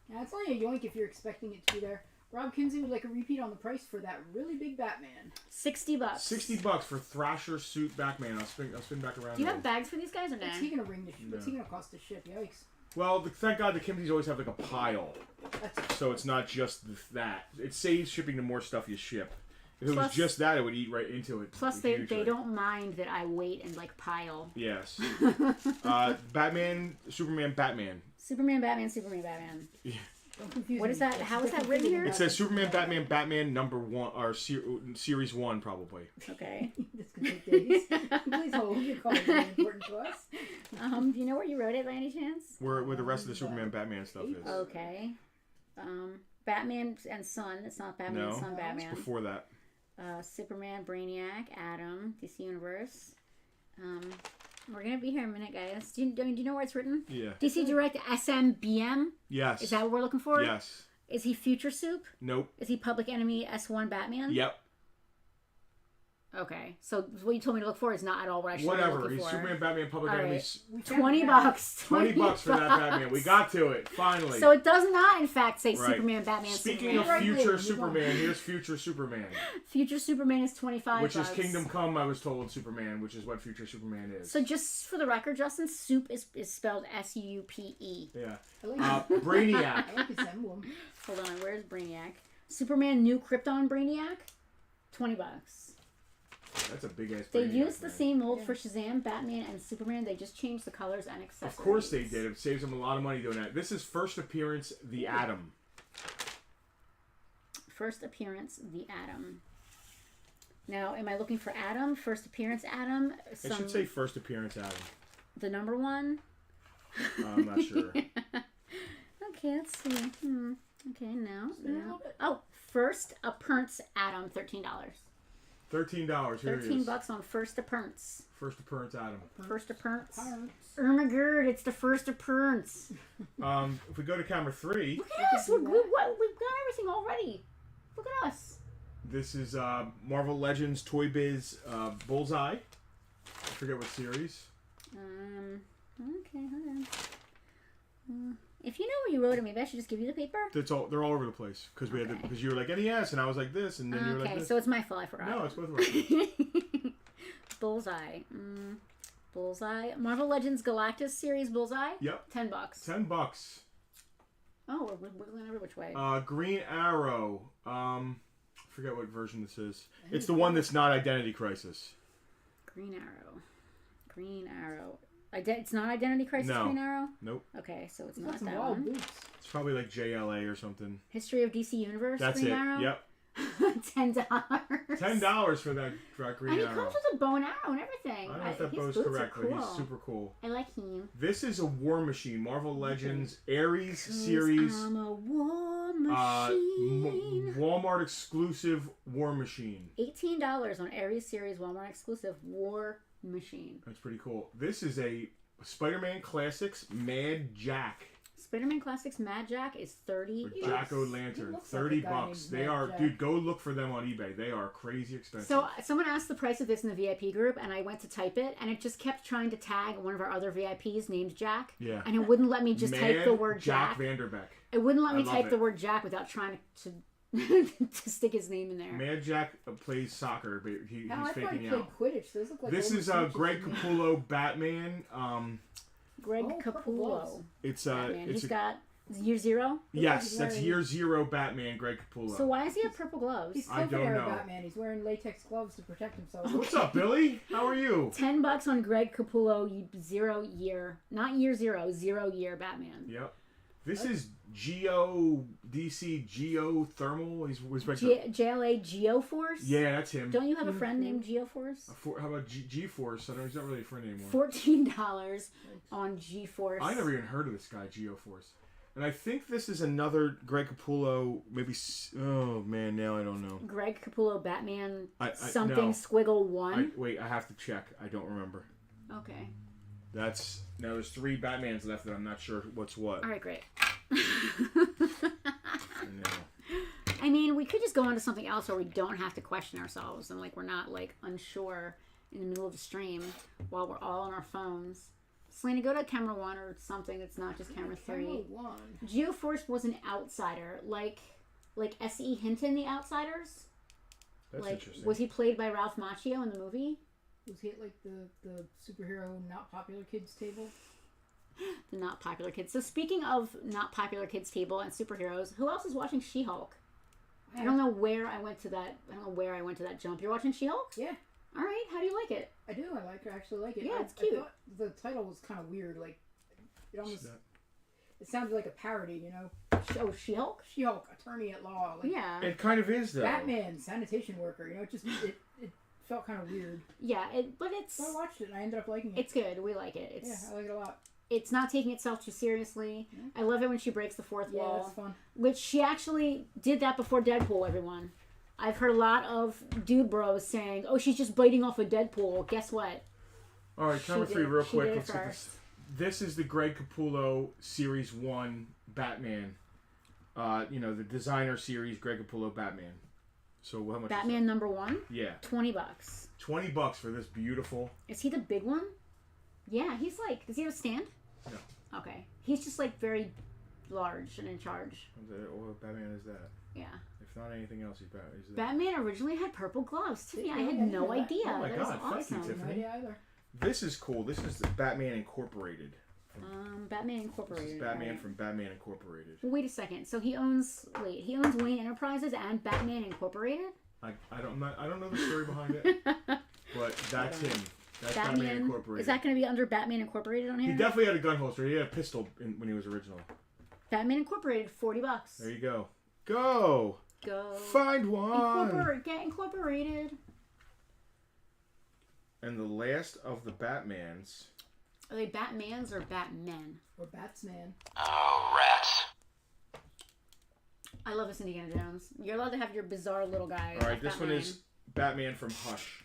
Yeah, it's only a yoink if you're expecting it to be there. Rob Kinsey would like a repeat on the price for that really big Batman. $60. $60 for Thrasher suit Batman. I'll spin back around. Do you there. have bags for these guys or no? What's he gonna bring to ship? No. What's he gonna cost to ship? Yikes. Well, thank God the Kimseys always have like a pile, That's so it's not just that. It saves shipping to more stuff you ship. If it Plus- was just that, it would eat right into it. Plus, they hugely. don't mind that I wait and like pile. Yes. Batman, Superman, Batman. Superman, Batman, Superman, Batman. don't confuse What me. is that? That's How is that different written thing here? than It says Superman, Batman, Batman number 1 or series 1 probably. Okay. This could take days. Please hold. Your call is really important to us. Do you know where you wrote it by any chance? Where the rest of the Superman, Batman stuff is. Okay. Batman and Son. It's not Batman and No. Son. Batman. Before that. Superman, Brainiac, Atom, DC Universe. We're gonna be here in a minute, guys. Do you know where it's written? Yeah. DC Direct SMBM. Yes. Is that what we're looking for? Yes. Is he Future Soup? Nope. Is he Public Enemy S1 Batman? Yep. Okay, so what you told me to look for is not at all what I should be Whatever. looking He's for. Superman, Batman, Public All Enemy. right. We found $20. that. $20 for that Batman. We got to it finally. So it does not, in fact, say Right. Superman, Batman, Speaking Superman. of Right, future move Superman, here's future Superman, Future Superman is $25. which is Kingdom Come. I was told Superman, which is what future Superman is. So just for the record, Justin, soup is spelled S-U-P-E. Yeah. I like, Brainiac. I like his emblem. Hold on, where's Brainiac? Superman New Krypton Brainiac, $20. That's a big ass. They Brainiac, used the man. same mold for Shazam, Batman, and Superman. They just changed the colors and accessories. Of course they did. It saves them a lot of money doing that. This is first appearance, the Atom. First appearance, the Atom. Now, am I looking for Atom? First appearance, Atom. It should say first appearance, Atom. The number one. I'm not sure. Okay, let's see. Okay, no. Spin it a little bit. Oh, first appearance, Atom, $13. $13. Here it is. $13 on first appearance. First appearance, Atom. First appearance. Parents. Oh my god, it's the first appearance. If we go to camera 3, Look at us. We've got everything already. Look at us. this is Marvel Legends Toy Biz Bullseye. I forget what series. Okay, hold on. If you know where you wrote it, maybe I should just give you the paper. They're all over the place because because you were like NES and I was like this and then you were like Okay, this. so it's my fault. I forgot. No, it's both of us. Bullseye. Bullseye. Marvel Legends Galactus series Bullseye. Yep. $10. $10. Oh, we're wiggling every which way. Green Arrow. Forget what version this is. It's the one that's not Identity Crisis. Green Arrow. Green Arrow. It's not Identity Crisis No. Green Arrow? Nope. Okay, so it's He's not got some that wild one. boots. It's probably like JLA or something. History of DC Universe That's Green it. Arrow? Yep. $10. $10 for that green And he arrow. comes with a bow and arrow and everything. I don't know if that His bow's boots are correct, but he's cool. super cool. I like him. This is a War Machine, Marvel Legends Ares series, I'm a war machine. Walmart exclusive War Machine. $18 on Ares series Walmart exclusive War Machine. That's pretty cool. This is a Spider-Man Classics Mad Jack. Spider-Man Classics Mad Jack is $30. With Jack O'Lantern, looks like a $30 guy bucks. named They Mad are, Jack. dude. Go look for them on eBay. They are crazy expensive. So someone asked the price of this in the VIP group, and I went to type it, and it just kept trying to tag one of our other VIPs named Jack. Yeah. And it wouldn't let me just type the word Jack. Vanderbeck. It wouldn't let I me love type the it. word Jack without trying to to stick his name in there. Mad Jack plays soccer, but he's Hell, I faking probably out. played Quidditch. Those look like This old is speeches Greg to me. Capullo Batman. Greg Oh, purple Capullo. gloves. It's Batman. it's He's got year 0. yes, he's that's wearing- year 0 Batman. Greg Capullo. So why does he have purple gloves? He's I COVID don't era know. Batman. He's wearing latex gloves to protect himself. What's up, Billy? How are you? $10 on Greg Capullo 0 year, not year 0, 0 year Batman. Yep. This is DC Geothermal. He's JLA Geoforce? yeah, that's him. Don't you have a friend named Geoforce? How about G-Force? I don't. He's not really a friend anymore. $14 on Geforce. I never even heard of this guy, Geoforce. And I think this is another Greg Capullo. Maybe. Oh man, now I don't know. Greg Capullo Batman no. squiggle 1. Wait, I have to check. I don't remember. Okay. That's now. There's 3 Batmans left, and I'm not sure what's what. All right, great. No. I mean, we could just go on to something else where we don't have to question ourselves and like we're not like unsure in the middle of the stream while we're all on our phones. Selena, go to camera 1 or something that's not just camera 3. Camera 1. Geoforce was an outsider, like S.E. Hinton, The Outsiders. That's Like, interesting. was he played by Ralph Macchio in the movie? Was he at like the superhero not popular kids table? The not popular kids. So speaking of not popular kids table and superheroes, who else is watching She-Hulk? I don't know where I went to that. I don't know where I went to that jump. You're watching She-Hulk? Yeah, All right. How do you like it? I do. I actually like it. Yeah, I it's cute. thought the title was kind of weird. Like it almost it sounded like a parody. You know, Oh, She-Hulk? She-Hulk, attorney at law. Like, Yeah. It kind of is though. Batman, sanitation worker. You know, it felt kind of weird. Yeah. But it's So I watched it and I ended up liking it. it's good. We like it. Yeah, I like it a lot. It's not taking itself too seriously. I love it when she breaks the fourth Yeah, wall. that's fun. Which she actually did that before Deadpool, everyone. I've heard a lot of dude bros saying, "Oh, she's just biting off a Deadpool." Guess what? All right, camera She 3, did- real she quick. did it Let's get first. this is the Greg Capullo Series 1 Batman. The designer series Greg Capullo Batman. So how much? Batman number 1, Is that? Yeah, $20. $20 for this beautiful. Is he the big one? Yeah, he's like. Does he have a stand? No. Okay, he's just like very large and in charge. What Batman is that? Yeah. If not anything else, he's Batman. He's that. Batman originally had purple gloves. Tiffany, I Yeah, had I no knew that. idea. Oh my That is God, thank you, awesome. Tiffany. No idea either. This is cool. This is the Batman Incorporated. Batman This Incorporated. is Batman right. from Batman Incorporated. Well, wait a second. So he owns Wayne Enterprises and Batman Incorporated. I don't know the story behind it, but that's him. That's Batman Incorporated. Is that going to be under Batman Incorporated on He here? definitely had a gun holster. He had a pistol when he was original. Batman Incorporated, $40. There you go. Go. Go. Find one. Get incorporated. And the last of the Batmans. Are they Batmans or Batmen? Or Batsman. Oh, rats. I love this Indiana Jones. You're allowed to have your bizarre little guy. All right, this Batman. one is Batman from Hush.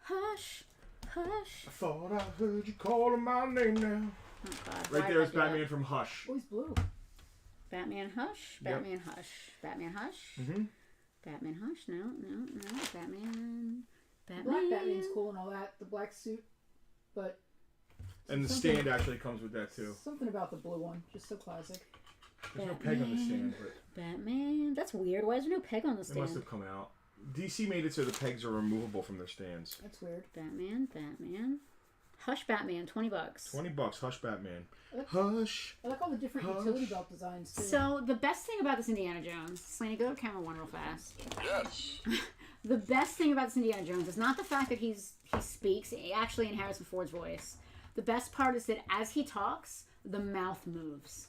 Hush, hush. I thought I heard you calling my name now. Oh, God. Right Why there did is I do that? Batman from Hush. Oh, he's blue. Batman Hush. Yep. Batman Hush. Batman Hush. Mm-hmm. Batman Hush. No. Batman. The black Batman's cool and all that. The black suit. But And the something- stand actually comes with that too. Something about the blue one. Just so classic. There's no peg on the stand, but Batman. That's weird. Why is there no peg on the it must stand? have come out. DC made it so the pegs are removable from their stands. That's weird. Batman. Hush Batman, $20. $20. Hush Batman. Look. Hush. I like all the different Hush. utility belt designs too. So the best thing about this Indiana Jones, Selena, go to camera 1 real fast. Yes. The best thing about this Indiana Jones is not the fact that he speaks actually in Harrison Ford's voice. The best part is that as he talks, the mouth moves.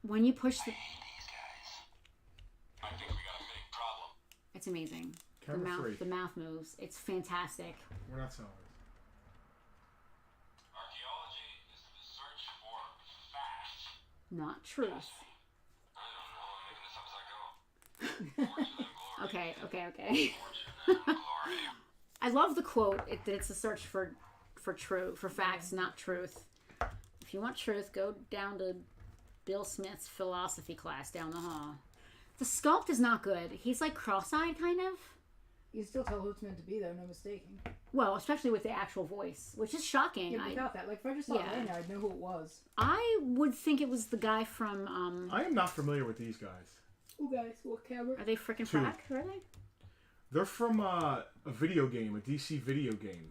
When you push the These guys. I think we got a big problem. It's amazing. Camera free. The mouth moves. It's fantastic. We're not selling it. Archaeology is the search for facts. Not truth. I don't know. I'm making this up as I go. Fortune and glory. Okay. Fortune and glory. I love the quote. That it's a search for facts, not truth. If you want truth, go down to Bill Smith's philosophy class down the hall. The sculpt is not good. He's like cross-eyed, kind of. You can still tell who it's meant to be, though, no mistaking. Well, especially with the actual voice, which is shocking. Yeah, without that. Like, if I just saw it right now, I'd know who it was. I would think it was the guy from, I am not familiar with these guys. Who, guys? What camera? Are they freaking Two. frack? Are they? They're from a video game, a DC video game.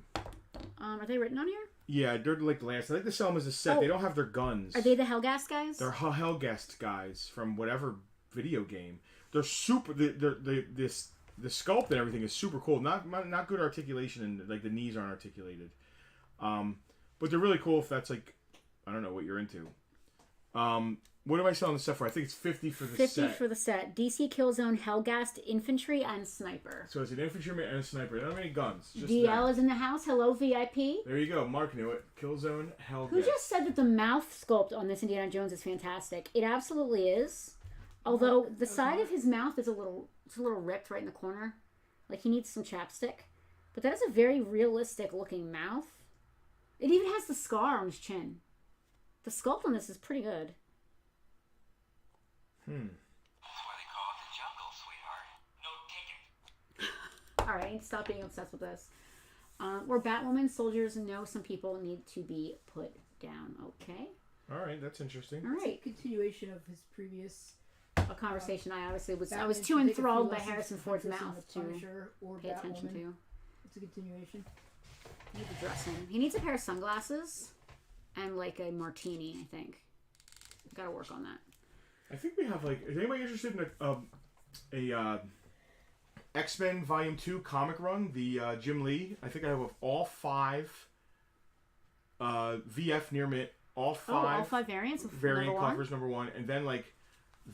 Are they written on here? Yeah, they're like last. I think they sell them as a set. Oh. They don't have their guns. Are they the Hellgast guys? They're Hellguest guys from whatever video game. They're super. The sculpt and everything is super cool. Not good articulation, and like the knees aren't articulated. But they're really cool if that's like, I don't know what you're into. What am I selling the stuff for? I think it's 50 for the 50 set. for the set. DC Killzone Hellgast Infantry and Sniper. So it's an infantryman and a sniper. They don't have any guns. Just DL them. is in the house. Hello, VIP. There you go. Mark knew it. Killzone Hellguest. Who just said that the mouth sculpt on this Indiana Jones is fantastic? It absolutely is. Although the side of his mouth is a little ripped right in the corner. Like he needs some chapstick. But that is a very realistic looking mouth. It even has the scar on his chin. The sculpt on this is pretty good. That's why they call it the jungle, sweetheart. No taking. Alright, stop being obsessed with this. We're Batwoman. Soldiers know some people need to be put down. Okay. Alright, that's interesting. Alright. Continuation of his previous... A conversation I obviously was... I was Batman too should take a few enthralled by lessons Harrison from Ford's Huntress and mouth the to Punisher or pay attention Batwoman. to. It's a continuation. He needs to dress him. He needs a pair of sunglasses and like a martini, I think. Gotta work on that. I think we have like. Is anybody interested in a X-Men Volume 2 comic run? The Jim Lee. I think I have all 5 VF near mint. All 5. All 5 variants of variant number 1? covers number 1, and then like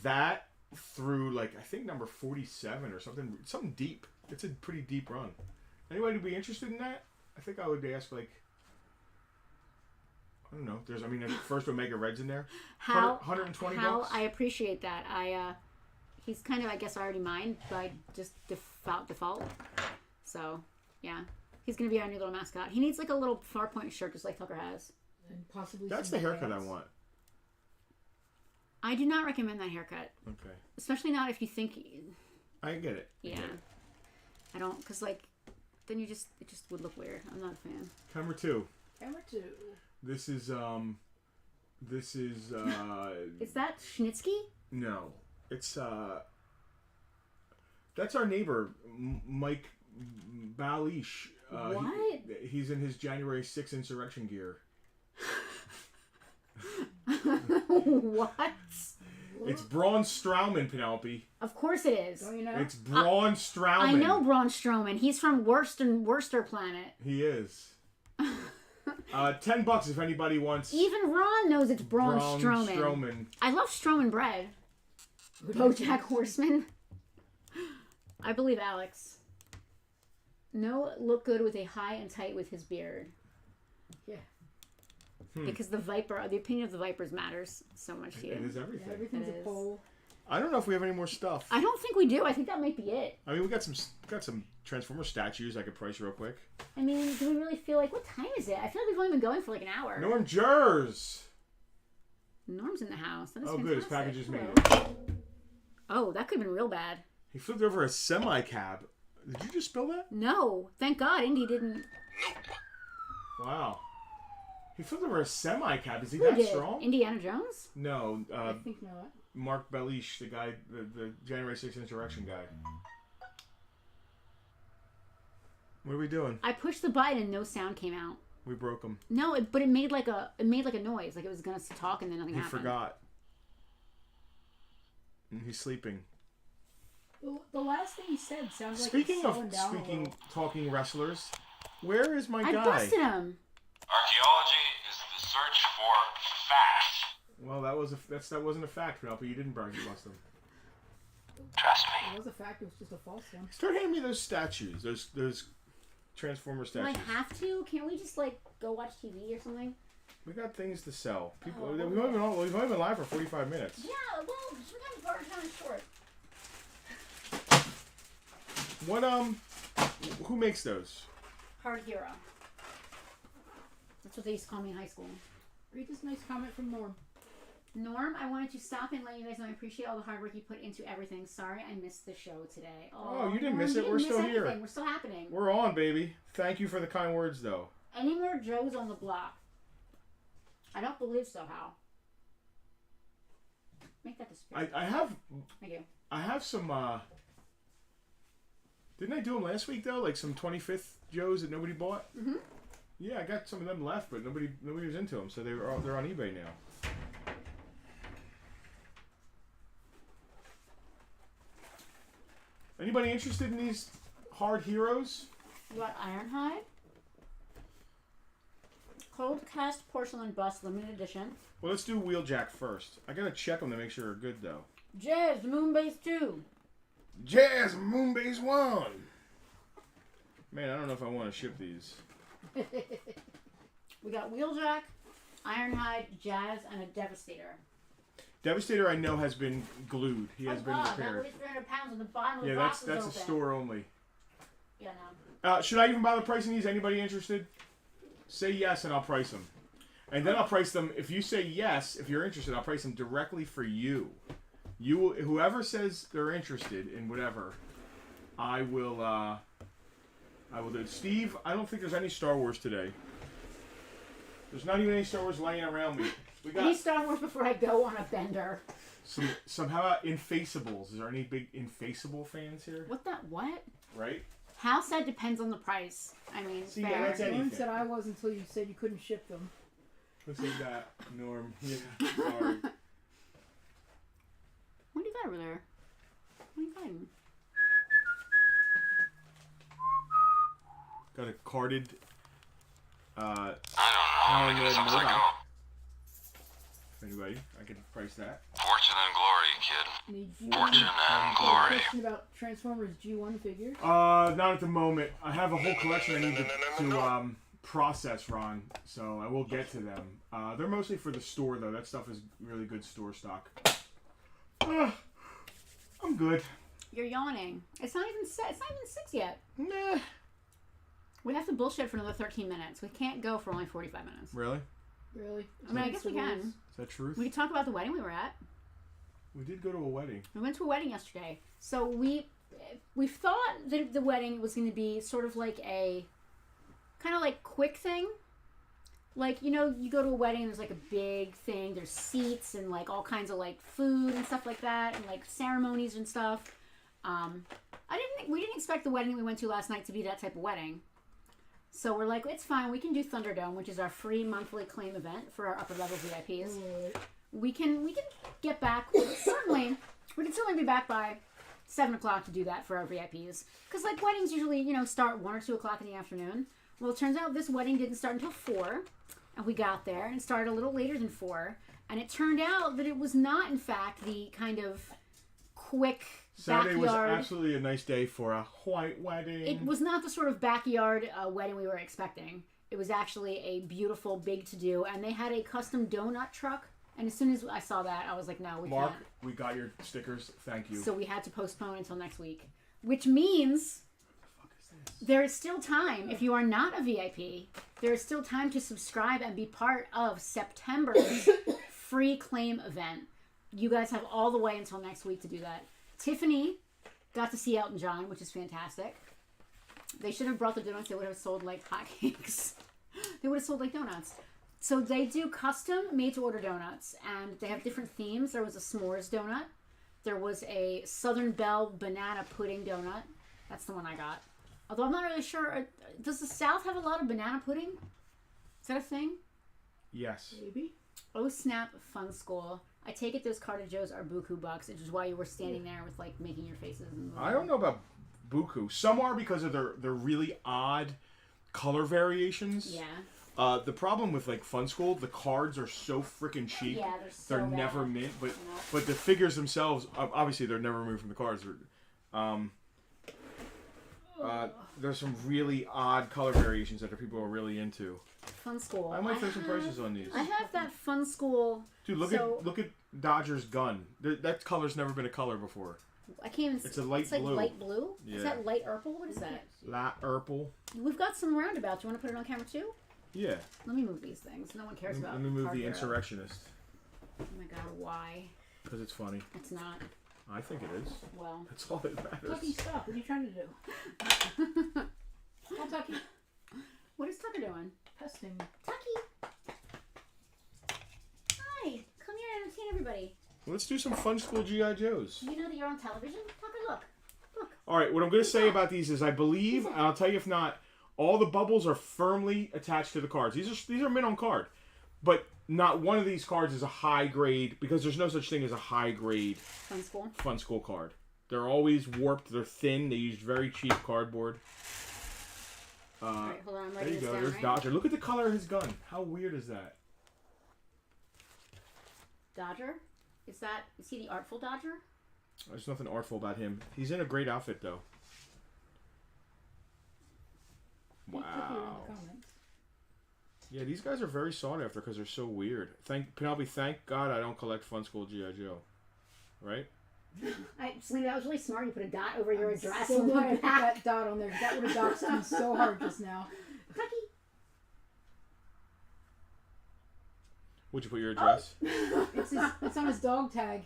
that through like I think number 47 or something. Something deep. It's a pretty deep run. Anybody would be interested in that? I think I would ask like. I don't know. There's, I mean, first Omega Red's in there. How 120 how bucks. I appreciate that. He's kind of, I guess, already mine by just default. So yeah, he's gonna be our new little mascot. He needs like a little Farpoint shirt, just like Tucker has. And possibly That's some the haircut pants. I want. I do not recommend that haircut, Okay. especially not if you think. I get it. Yeah, I don't, because like, then it just would look weird. I'm not a fan. Camera 2. Camera 2. This is Is that Schnitzky? no. It's that's our neighbor Mike Balish. What? He's in his January 6th insurrection gear. What? It's Braun Strowman, Penelope. Of course it is. Don't you know? It's Braun Strowman. I know Braun Strowman. He's from Worcester Planet. He is. $10 if anybody wants. Even Ron knows it's Braun Strowman. I love Strowman bread. BoJack Horseman. I believe Alex. No, look good with a high and tight with his beard. Yeah. Because the opinion of the Vipers matters so much to you. It is everything. Yeah, everything's It a is. poll. I don't know if we have any more stuff. I don't think we do. I think that might be it. I mean, we got some Transformer statues I could price real quick. I mean, do we really feel like, what time is it? I feel like we've only been going for like an hour. Norm Jers. Norm's in the house. That is Oh, fantastic. good. His package is made. Hello. Oh, that could have been real bad. He flipped over a semi-cab. Did you just spill that? No. Thank God Indy didn't. Wow. He flipped over a semi-cab. Is he Who that did? strong? Indiana Jones? No. I think not. Mark Belish, the guy, the January 6th insurrection guy. What are we doing? I pushed the button and no sound came out. We broke him. No, but it made like a noise, like it was gonna talk and then nothing He happened. forgot. And he's sleeping. The last thing he said sounds like Speaking it's of slowing down a little. talking wrestlers, where is my I guy? busted him. Archaeology is the search for facts. Well, that wasn't a fact, Penelope. You didn't bust him. Trust It me. was a fact. It was just a false one. Start handing me those statues. Those Transformer Do I statues. have to? Can't we just like go watch TV or something? We got things to sell. People, Oh. we've only been live for 45 minutes. Yeah, well, sometimes Bartertown is short. What who makes those? Hard Hero. That's what they used to call me in high school. Read this nice comment from Norm. Norm, I wanted to stop and let you guys know I appreciate all the hard work you put into everything. Sorry I missed the show today. Oh, you didn't Norm, miss it. you We're didn't still miss here. anything. We're still happening. We're on, baby. Thank you for the kind words, though. Any more Joes on the block? I don't believe so, Hal. Make that disappear. I have Thank you. I have some. Didn't I do them last week though? Like some 25th Joes that nobody bought. Mhm. Yeah, I got some of them left, but nobody was into them, so they're on eBay now. Anybody interested in these hard heroes? You got Ironhide. Cold cast porcelain bust limited edition. Well, let's do Wheeljack first. I gotta check them to make sure they're good though. Jazz Moonbase 2. Jazz Moonbase 1! Man, I don't know if I want to ship these. We got Wheeljack, Ironhide, Jazz, and a Devastator. Devastator I know has been glued. He has been That repaired. weighs 300 pounds on the bottom of Yeah, the box that's a is open. store only. Yeah, no. Should I even bother pricing these? Anybody interested? Say yes and I'll price them. And then I'll price them. If you say yes, if you're interested, I'll price them directly for you. Whoever says they're interested in whatever, I will do it. Steve, I don't think there's any Star Wars today. There's not even any Star Wars laying around me. We Any got Star Wars before I go on a bender. some. How about Infaceables? Is there any big Infaceable fans here? What? Right? House said depends on the price. I mean, See, fair. yeah, that's Norm anything. said I was until you said you couldn't ship them. Who said that? Norm. Yeah, sorry. What do you got over there? What are you fighting? Got a carded. I How don't know. good As soon as I Murdoch. go. Anybody? I can price that. Fortune and glory, kid. Need Fortune and glory. Question about Transformers G1 figures. Not at the moment. I have a whole collection I need to process, Ron. So I will get to them. They're mostly for the store, though. That stuff is really good store stock. I'm good. You're yawning. It's not even 6 yet. Nah. We have to bullshit for another 13 minutes. We can't go for only 45 minutes. Really? Really? I mean, I guess we can. Is that truth? We could talk about the wedding we were at. We did go to a wedding. We went to a wedding yesterday. So we thought that the wedding was going to be sort of like a kind of like quick thing. Like, you know, you go to a wedding, there's like a big thing, there's seats and like all kinds of like food and stuff like that, and like ceremonies and stuff. We didn't expect the wedding we went to last night to be that type of wedding. So we're like, it's fine. We can do Thunderdome, which is our free monthly claim event for our upper level VIPs. We can get back. We can certainly be back by 7 o'clock to do that for our VIPs. Because like weddings usually, start 1 or 2 o'clock in the afternoon. Well, it turns out this wedding didn't start until 4, and we got there and it started a little later than 4. And it turned out that it was not, in fact, the kind of quick Saturday was backyard. absolutely a nice day for a white wedding. It was not the sort of backyard wedding we were expecting. It was actually a beautiful, big to-do, and they had a custom donut truck. And as soon as I saw that, I was like, no, we Mark, can't. we got your stickers. Thank you. So we had to postpone until next week. Which means there is still time. If you are not a VIP, there is still time to subscribe and be part of September's free claim event. You guys have all the way until next week to do that. Tiffany got to see Elton John, which is fantastic. They should have brought the donuts. They would have sold like hotcakes. They would have sold like donuts. So they do custom made-to-order donuts, and they have different themes. There was a s'mores donut. There was a Southern Belle banana pudding donut. That's the one I got. Although I'm not really sure. Does the South have a lot of banana pudding? Is that a thing? Yes. Maybe. Oh snap! Fun school. I take it those Carter Joes are buku bucks, which is why you were standing there with like making your faces. And I don't know about buku. Some are because of their really odd color variations. Yeah. The problem with like Fun School, the cards are so freaking cheap. Yeah, They're bad. never mint, No. but the figures themselves, obviously, they're never removed from the cards. There's some really odd color variations that people are really into. Fun School. I might throw some prices on these. I have that Fun School. Dude, look at Dodger's gun. That color's never been a color before. I can't even. It's a light It's like blue. light blue. Yeah. Is that light purple? What is that? Light purple. We've got some roundabouts. You want to put it on camera too? Yeah. Let me move these things. No one cares about. Let me move Park the Hero. Insurrectionist. Oh my god, why? Because it's funny. It's not. I think it is. Well. That's all that matters. Tucky, stop. What are you trying to do? Oh, Tucky. What is Tucker doing? Testing. Tucky! Hi! Come here and entertain everybody. Let's do some Fun School G.I. Joes. You know that you're on television? Tucker, look. All right, what I'm going to say about these is I believe, and I'll tell you if not, all the bubbles are firmly attached to the cards. These are mint on card. But not one of these cards is a high grade, because there's no such thing as a high grade Fun School. Fun School card. They're always warped, they're thin, they use very cheap cardboard. Alright, hold on, I'm There writing you this go, down, there's right? Dodger. Look at the color of his gun. How weird is that? Dodger? Is he the artful Dodger? There's nothing artful about him. He's in a great outfit, though. Hey, Tucky, you're in Wow. the comments. Yeah, these guys are very sought after because they're so weird. Penelope, thank God I don't collect Fun School G.I. Joe. Right? Selena, that was really smart. You put a dot over your address So on glad I the put back. that dot on there. That would have doxed me so hard just now. Tucky! Would you put your address? It's on his dog tag,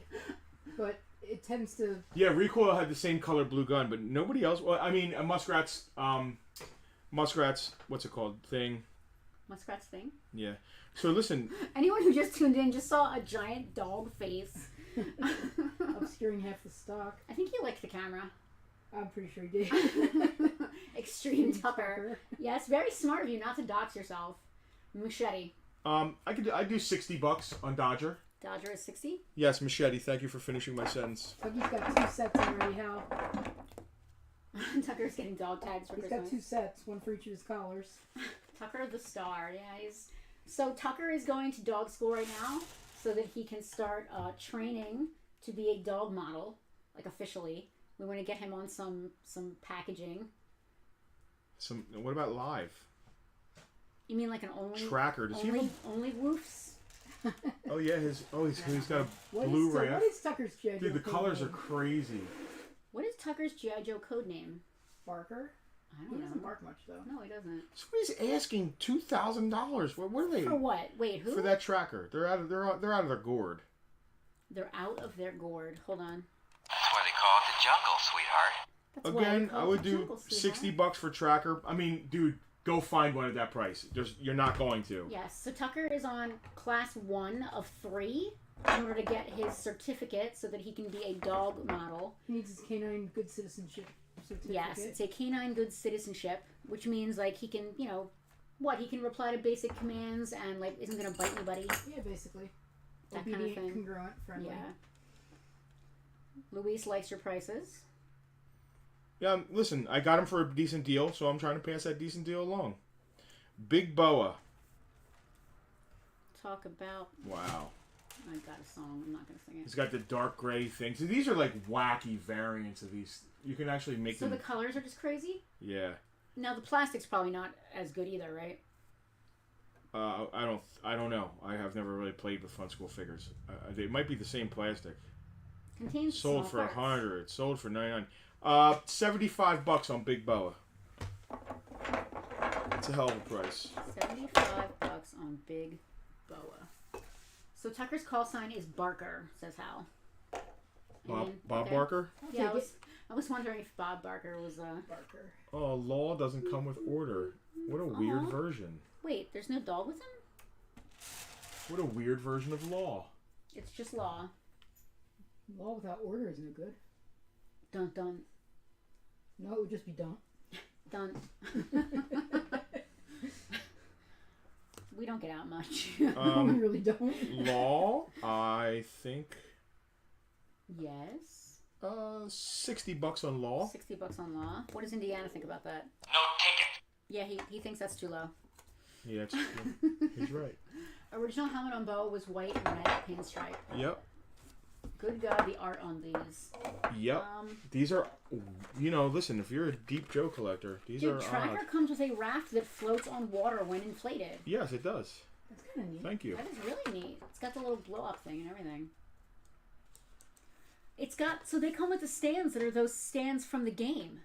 but it tends to. Yeah, Recoil had the same color blue gun, but nobody else. Well, I mean, Muskrat's, what's it called? Thing. Muskrat's thing. Yeah. So listen, Anyone who just tuned in just saw a giant dog face. Obscuring half the stock. I think he liked the camera. I'm pretty sure he did. Extreme Tucker. Yeah, it's very smart of you not to dox yourself. Machete. I'd do $60 on Dodger. Dodger is 60. Yes, Machete. Thank you for finishing my sentence. Tucky's got 2 sets already, Hal. Tucker's getting dog tags for He's Christmas. got 2 sets, one for each of his collars. Tucker the star. Yeah, so Tucker is going to dog school right now so that he can start training to be a dog model, like officially. We want to get him on some packaging. What about live? You mean like an only Tracker. Does he have only woofs? Oh yeah, he's got a What Blu-ray. is Tucker's G.I. Joe Dude, the code colors are name? crazy. What is Tucker's G.I. Joe code name? Barker? I He don't doesn't know. bark much, though. No, he doesn't. Somebody's asking $2,000. What are they For what? Wait, who? for that tracker? They're out of their gourd. They're out of their gourd. Hold on. That's why they call it the jungle, sweetheart. That's why Again, call I it would the do jungle, sweetheart. $60 for tracker. I mean, dude, go find one at that price. You're not going to. Yes, so Tucker is on class 1 of 3 in order to get his certificate so that he can be a dog model. He needs his canine good citizenship certificate. Yes, it's a canine good citizenship, which means like he can, he can reply to basic commands and like isn't going to bite anybody. Yeah, basically. That kind of Obedient, thing. congruent, friendly. Yeah. Luis likes your prices. Yeah, listen, I got him for a decent deal, so I'm trying to pass that decent deal along. Big Boa. Talk about. Wow. I got a song. I'm not going to sing it. He's got the dark gray things. So these are like wacky variants of these. You can actually make So them. the colors are just crazy? Yeah. Now the plastic's probably not as good either, right? I don't know. I have never really played with Fun School figures. They might be the same plastic. Contains Sold small for parts. $100. Sold for $99. $75 on Big Boa. That's a hell of a price. $75 on Big Boa. So Tucker's call sign is Barker, says Hal. Bob Barker? Yeah, Okay, I was wondering if Bob Barker was Barker. Oh, law doesn't come with order. What a weird Aw. version. Wait, there's no dog with him? What a weird version of law. It's just law. Law without order is no good. Dun dun. No, it would just be done. Dun. We don't get out much. we really don't. Law, I think Yes. $60 on law. $60 on law. What does Indiana think about that? No ticket. Yeah, he thinks that's too low. Yeah, it's true. He's right. Original helmet on bow was white and red pinstripe. Yep. Good God, the art on these. Yep. These are, listen, if you're a Deep Joe collector, these Dude, are Tracker odd. comes with a raft that floats on water when inflated. Yes, it does. That's kind of neat. Thank you. That is really neat. It's got the little blow up thing and everything. It's got, so they come with the stands that are those stands from the game.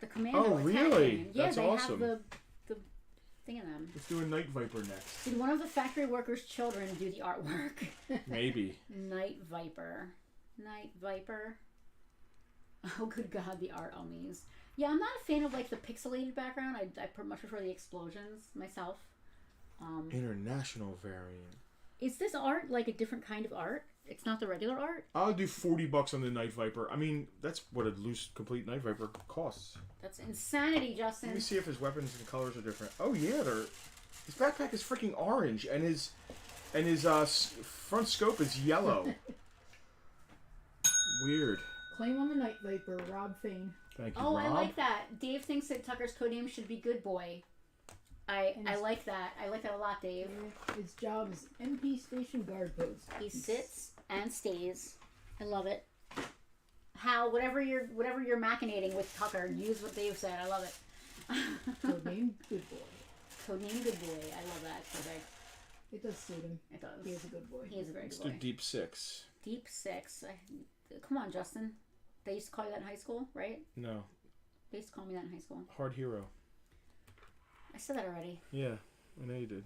The Commando Oh, attack really? game. Yeah, That's they awesome. have the thing in them. Let's do a Night Viper next. Did one of the factory workers' children do the artwork? Maybe. Night Viper. Night Viper. Oh, good God, the art on these. Yeah, I'm not a fan of like the pixelated background. I much prefer the explosions myself. International variant. Is this art like a different kind of art? It's not the regular art? I'll do $40 on the Night Viper. I mean, that's what a loose, complete Night Viper costs. That's insanity, Justin. Let me see if his weapons and colors are different. Oh yeah, his backpack is freaking orange, and his front scope is yellow. Weird. Claim on the Night Viper, Rob Fane. Thank you, Oh, Rob. I like that. Dave thinks that Tucker's codename should be Good Boy. I like that. I like that a lot, Dave. His job is MP Station Guard Post. He sits and stays. I love it. Hal, whatever you're machinating with Tucker, use what Dave said. I love it. Codename Good Boy. Codename Good Boy. I love that. Perfect. It does suit him. It does. He is a good boy. He is a very Let's good do boy. Deep Six. Deep Six. Come on, Justin. They used to call you that in high school, right? No. They used to call me that in high school. Hard Hero. I said that already. Yeah, I know you did.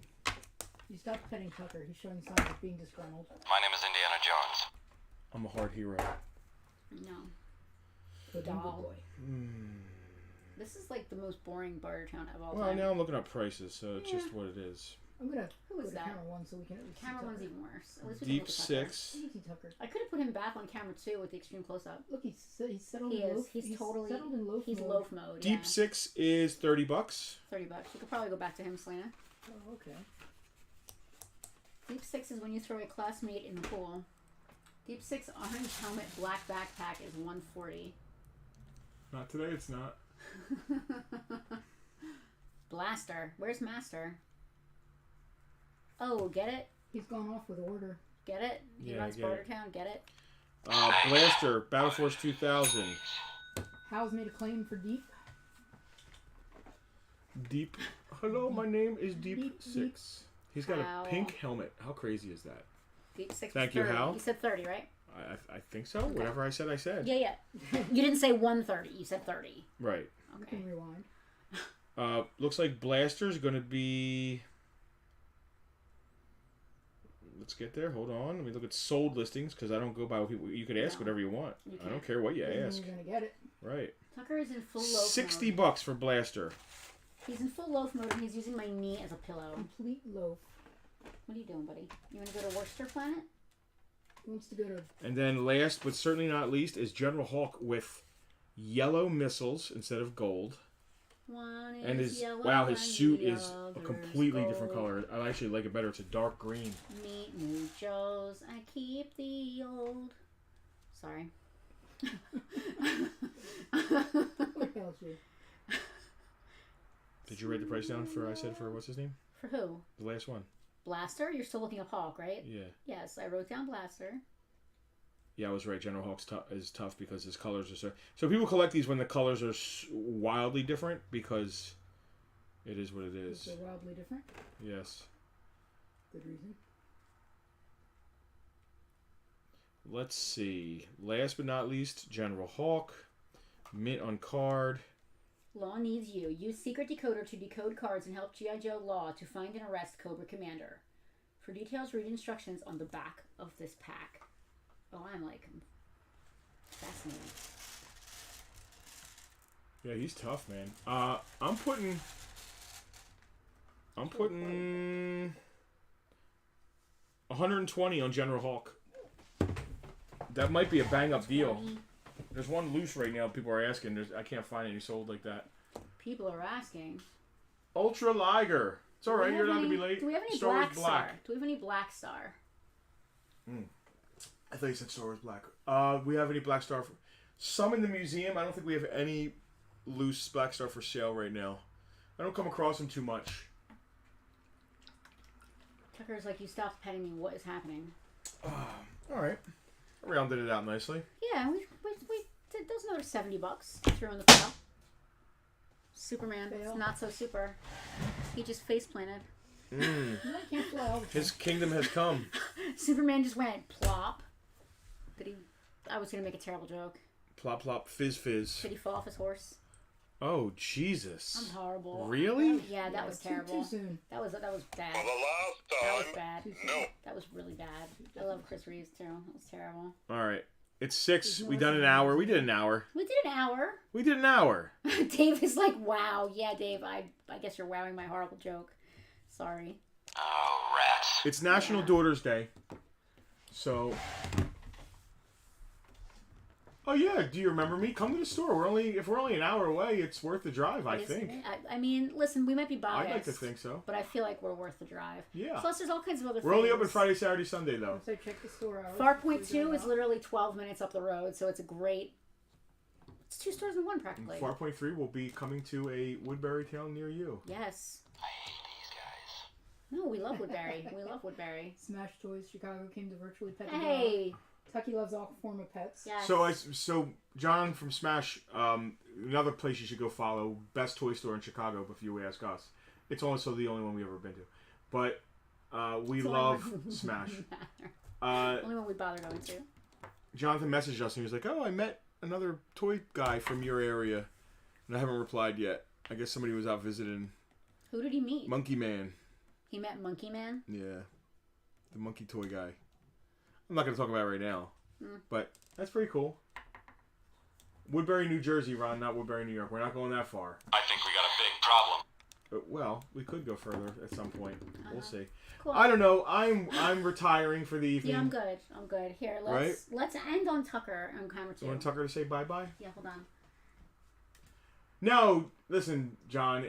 You stopped petting Tucker. He's showing signs of being disgruntled. My name is Indiana Jones. I'm a hard hero. No. Codename Doll. Good Boy. This is like the most boring Bartertown of all Well, time. now I'm looking up prices, so it's just what it is. I'm gonna Who go is to that? camera one so we can at least see Camera Tucker. one's even worse. At least we can Deep look at Tucker. Six. Easy Tucker. I could have put him back on camera 2 with the extreme close up. Look, he's settled He in is. loaf. He's totally. settled in loaf He's mode. loaf mode. Deep Yeah. Six is $30. $30. You could probably go back to him, Selena. Oh, okay. Deep Six is when you throw a classmate in the pool. Deep Six orange helmet black backpack is $140. Not today. It's not. Blaster. Where's Master? Oh, get it? He's gone off with order. Get it? He Yeah, I runs get it. Bartertown. Get it? Blaster. Battle Force 2000. Hal's made a claim for Deep. Deep. Hello, my name is Deep, Deep, Six. He's got Hal. a pink helmet. How crazy is that? Deep Six. Thank was you, 30. Hal. You said 30, right? I think so. Whatever I said, I said. Yeah, yeah. You didn't say 130. You said 30. Right. You Okay. can rewind. Looks like Blaster's going to be... Let's get there. Hold on. Let me look at sold listings because I don't go by what people... You could ask No. whatever you want. You I don't can't. care what you Doesn't mean ask. You're gonna get it. Right. Tucker is in full loaf $60 mode. for Blaster. He's in full loaf mode and he's using my knee as a pillow. Complete loaf. What are you doing, buddy? You want to go to Worcester Planet? He wants to go to. And then last but certainly not least is General Hawk with yellow missiles instead of gold. One is And his yellow wow, his and suit the is a other's completely different gold. color. I actually like it better. It's a dark green. Meet new Joes, I keep the old. Sorry. What else you? Did you write the price down for what's his name? For who? The last one. Blaster? You're still looking up Hawk, right? Yeah. Yes, I wrote down Blaster. Yeah, I was right. General Hawk's is tough because his colors are so people collect these when the colors are wildly different because it is what it is. They're wildly different. Yes. Good reason. Let's see. Last but not least, General Hawk. Mint on card. Law needs you. Use Secret Decoder to decode cards and help G.I. Joe Law to find and arrest Cobra Commander. For details, read instructions on the back of this pack. Oh, I'm like fascinated. Yeah, he's tough, man. I'm putting 120 on General Hawk. That might be a bang up deal. There's one loose right now. People are asking. I can't find any sold like that. People are asking. Ultra Liger. It's all Do we right. have You're not any- gonna be late. Do we have any Star Wars Black Star? Do we have any Black Star? I thought you said Star Wars Black. We have any Black Star? Some in the museum. I don't think we have any loose Black Star for sale right now. I don't come across them too much. Tucker's like, you stopped petting me. What is happening? All right. I rounded it out nicely. Yeah, we did those another $70 threw in the pile. Superman, it's not so super. He just face planted. Mm. I can't fly all the time. His kingdom has come. Superman just went plop. Did he? I was gonna make a terrible joke. Plop, plop, fizz, fizz. Did he fall off his horse? Oh, Jesus. I'm horrible. Really? Yeah, that was terrible. Too soon. That was bad. For the last That was time, bad. no. That was really bad. I love Chris Reeves too. That was terrible. All right. It's 6. We done an hour. We did an hour. We did an hour. We did an hour. Dave is like, wow. Yeah, Dave. I guess you're wowing my horrible joke. Sorry. Oh, rats. It's National Daughters Day. So. Oh yeah, do you remember me? Come to the store. If we're only an hour away, it's worth the drive, I think. I mean, listen, we might be biased. I'd like to think so. But I feel like we're worth the drive. Yeah. Plus, there's all kinds of other things. We're only open Friday, Saturday, Sunday though. So check the store hours. Farpoint 2 is literally 12 minutes up the road, so it's a great. It's 2 stores in one practically. Farpoint 3 will be coming to a Woodbury town near you. Yes. I hate these guys. No, we love Woodbury. We love Woodbury. Smash Toys Chicago came to virtually pet the Hey. dog. Tucky loves all form of pets. Yes. So John from Smash, another place you should go follow, best toy store in Chicago. If you ask us, it's also the only one we've ever been to. But we It's the love only one Smash. only one we bother going to. Jonathan messaged us and he was like, "Oh, I met another toy guy from your area," and I haven't replied yet. I guess somebody was out visiting. Who did he meet? Monkey Man. He met Monkey Man. Yeah, the monkey toy guy. I'm not going to talk about it right now, Mm. but that's pretty cool. Woodbury, New Jersey, Ron, not Woodbury, New York. We're not going that far. I think we got a big problem. Well, we could go further at some point. We'll see. Cool. I don't know. I'm retiring for the evening. Yeah, I'm good. I'm good. Here, let's end on Tucker on camera 2. You want Tucker to say bye-bye? Yeah, hold on. No, listen, John.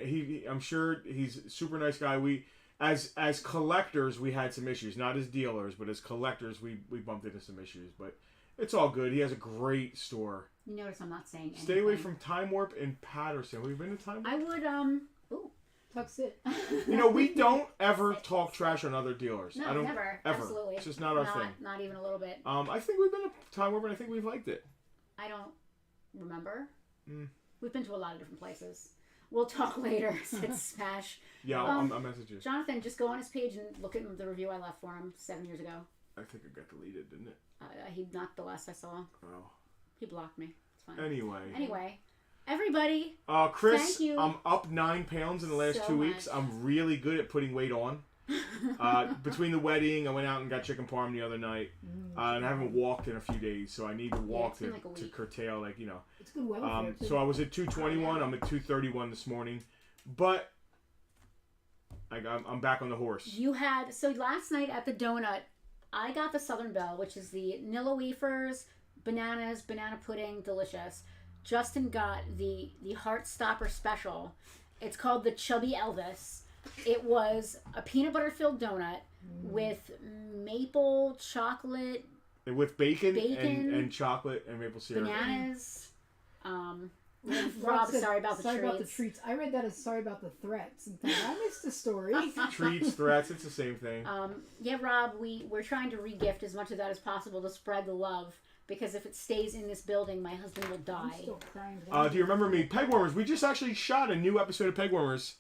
I'm sure he's a super nice guy. We, as collectors, we had some issues. Not as dealers, but as collectors, we bumped into some issues. But it's all good. He has a great store. You notice I'm not saying anything. Stay away from Time Warp in Patterson. Have you been to Time Warp? I would Ooh. Tuck sit. You know, we don't ever talk trash on other dealers. No, I don't never. ever. Absolutely. It's just not our thing. Not even a little bit. I think we've been to Time Warp and I think we've liked it. I don't remember. Mm. We've been to a lot of different places. We'll talk later. Said Smash. Yeah, I'll message you. Jonathan, just go on his page and look at the review I left for him 7 years ago. I think it got deleted, didn't it? He not the last I saw. Oh. He blocked me. It's fine. Anyway, everybody. Chris, thank you I'm up 9 pounds in the last so 2 weeks. much. I'm really good at putting weight on. Between the wedding, I went out and got chicken parm the other night, and I haven't walked in a few days, so I need to walk it's been like a to week. curtail, It's good weather here, too. So I was at 221. I'm at 231 this morning, but I'm back on the horse. So last night at the donut, I got the Southern Belle, which is the Nilla wafers, bananas, banana pudding, delicious. Justin got the Heartstopper special. It's called the Chubby Elvis. It was a peanut butter filled donut with maple chocolate, With bacon. And chocolate and maple syrup. bananas. Rob said, sorry about the sorry treats. about the treats. I read that as sorry about the threats. And thought, I missed the story. Treats, threats, it's the same thing. Yeah, Rob, we're trying to regift as much of that as possible to spread the love. Because if it stays in this building, my husband will die. I'm still crying. Do you remember me? Pegwarmers. We just actually shot a new episode of Pegwarmers.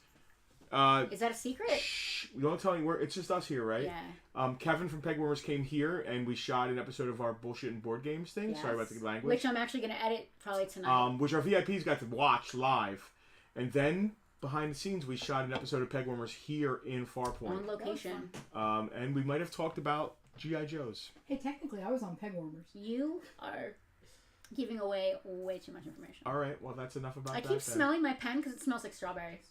Is that a secret? Shh. We don't tell you where. It's just us here, right? Yeah. Kevin from Pegwarmers came here, and we shot an episode of our bullshit and board games thing. Yes. Sorry about the language. Which I'm actually going to edit probably tonight. Which our VIPs got to watch live, and then behind the scenes, we shot an episode of Pegwarmers here in Farpoint. On location. And we might have talked about G.I. Joes. Hey, technically, I was on Pegwarmers. You are giving away way too much information. All right, well, that's enough about that. I keep smelling my pen because it smells like strawberries.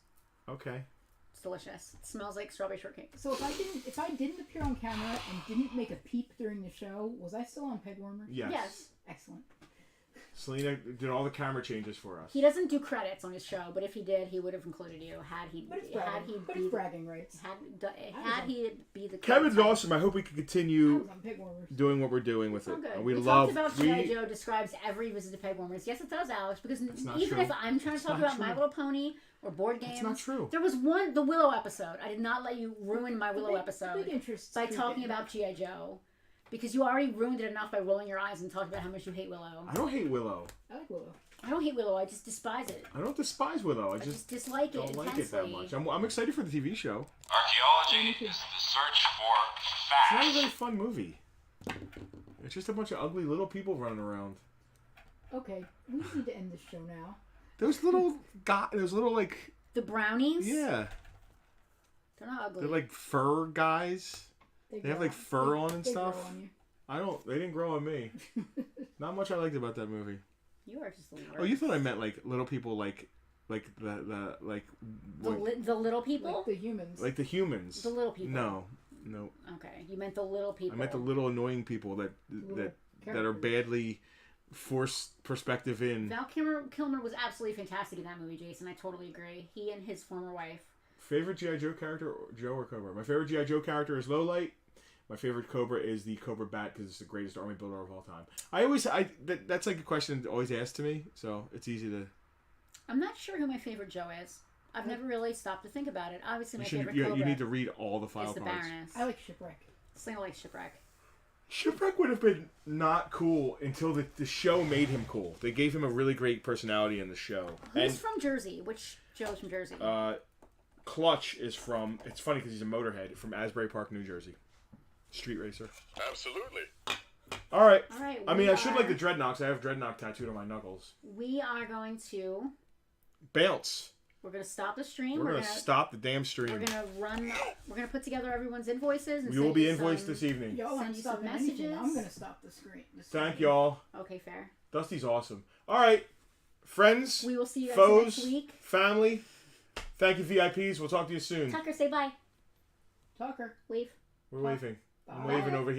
Okay. It's delicious. It smells like strawberry shortcake. So if I didn't appear on camera and didn't make a peep during the show, was I still on Pegwarmers? Yes. Excellent. Selena did all the camera changes for us. He doesn't do credits on his show, but if he did, he would have included you had he But it's had bragging. he But be it's bragging rights. had he be the Kevin's credit awesome. I hope we can I continue was on pig warmers. doing what we're doing with It's all it. good. We We love. talked about G.I. Joe describes every visit to Peg Warmers. Yes, it does, Alex. Because not even true. if I'm trying to It's talk not about My true. Little Pony or board games, It's not true. there was the Willow episode. I did not let you ruin my Willow The episode big interest by is talking creeping. about G.I. Joe. Because you already ruined it enough by rolling your eyes and talking about how much you hate Willow. I don't hate Willow. I like Willow. I don't hate Willow. I just despise it. I don't despise Willow. I I just just dislike it don't intensely. like it that much. I'm excited for the TV show. Archaeology is the search for It's not a facts. very fun movie. It's just a bunch of ugly little people running around. Okay, we need to end this show now. Those little those little like The brownies? yeah, They're not ugly. they're like fur guys. They have, grow like, fur on and they stuff. grow on you. They didn't grow on me. Not much I liked about that movie. You are just the worst. Oh, you thought I meant like little people like the the little people? Like the humans. like the humans. The little people. No. Okay, you meant the little people. I meant the little annoying people that that are badly forced perspective in. Val Kilmer was absolutely fantastic in that movie, Jason. I totally agree. He and his former wife. Favorite G.I. Joe character, Joe or Cobra? My favorite G.I. Joe character is Lowlight. My favorite Cobra is the Cobra Bat because it's the greatest army builder of all time. That's like a question always asked to me, so it's easy to. I'm not sure who my favorite Joe is. I've never really stopped to think about it. Obviously, my favorite You Cobra need to read all the file is the cards. Baroness. I like Shipwreck. Still like Shipwreck. Shipwreck would have been not cool until the show made him cool. They gave him a really great personality in the show. Who's from Jersey? Which Joe's from Jersey? Clutch is from. It's funny because he's a motorhead from Asbury Park, New Jersey. Street racer. Absolutely. All right. All right. I mean, I should like the dreadnoughts. I have dreadnought tattooed on my knuckles. We are going to. Bounce. We're going to stop the stream. We're gonna stop the damn stream. We're gonna run. We're gonna put together everyone's invoices. And We will send be you invoiced some- this evening. Y'all Send aren't you some stopping anything. messages. I'm gonna stop the screen. Thank y'all. Okay, fair. Dusty's awesome. All right, friends, We will see you guys foes, next week. family. Thank you, VIPs. We'll talk to you soon. Tucker, say bye. Tucker. Wave. We're waving. I'm Bye. waving over here.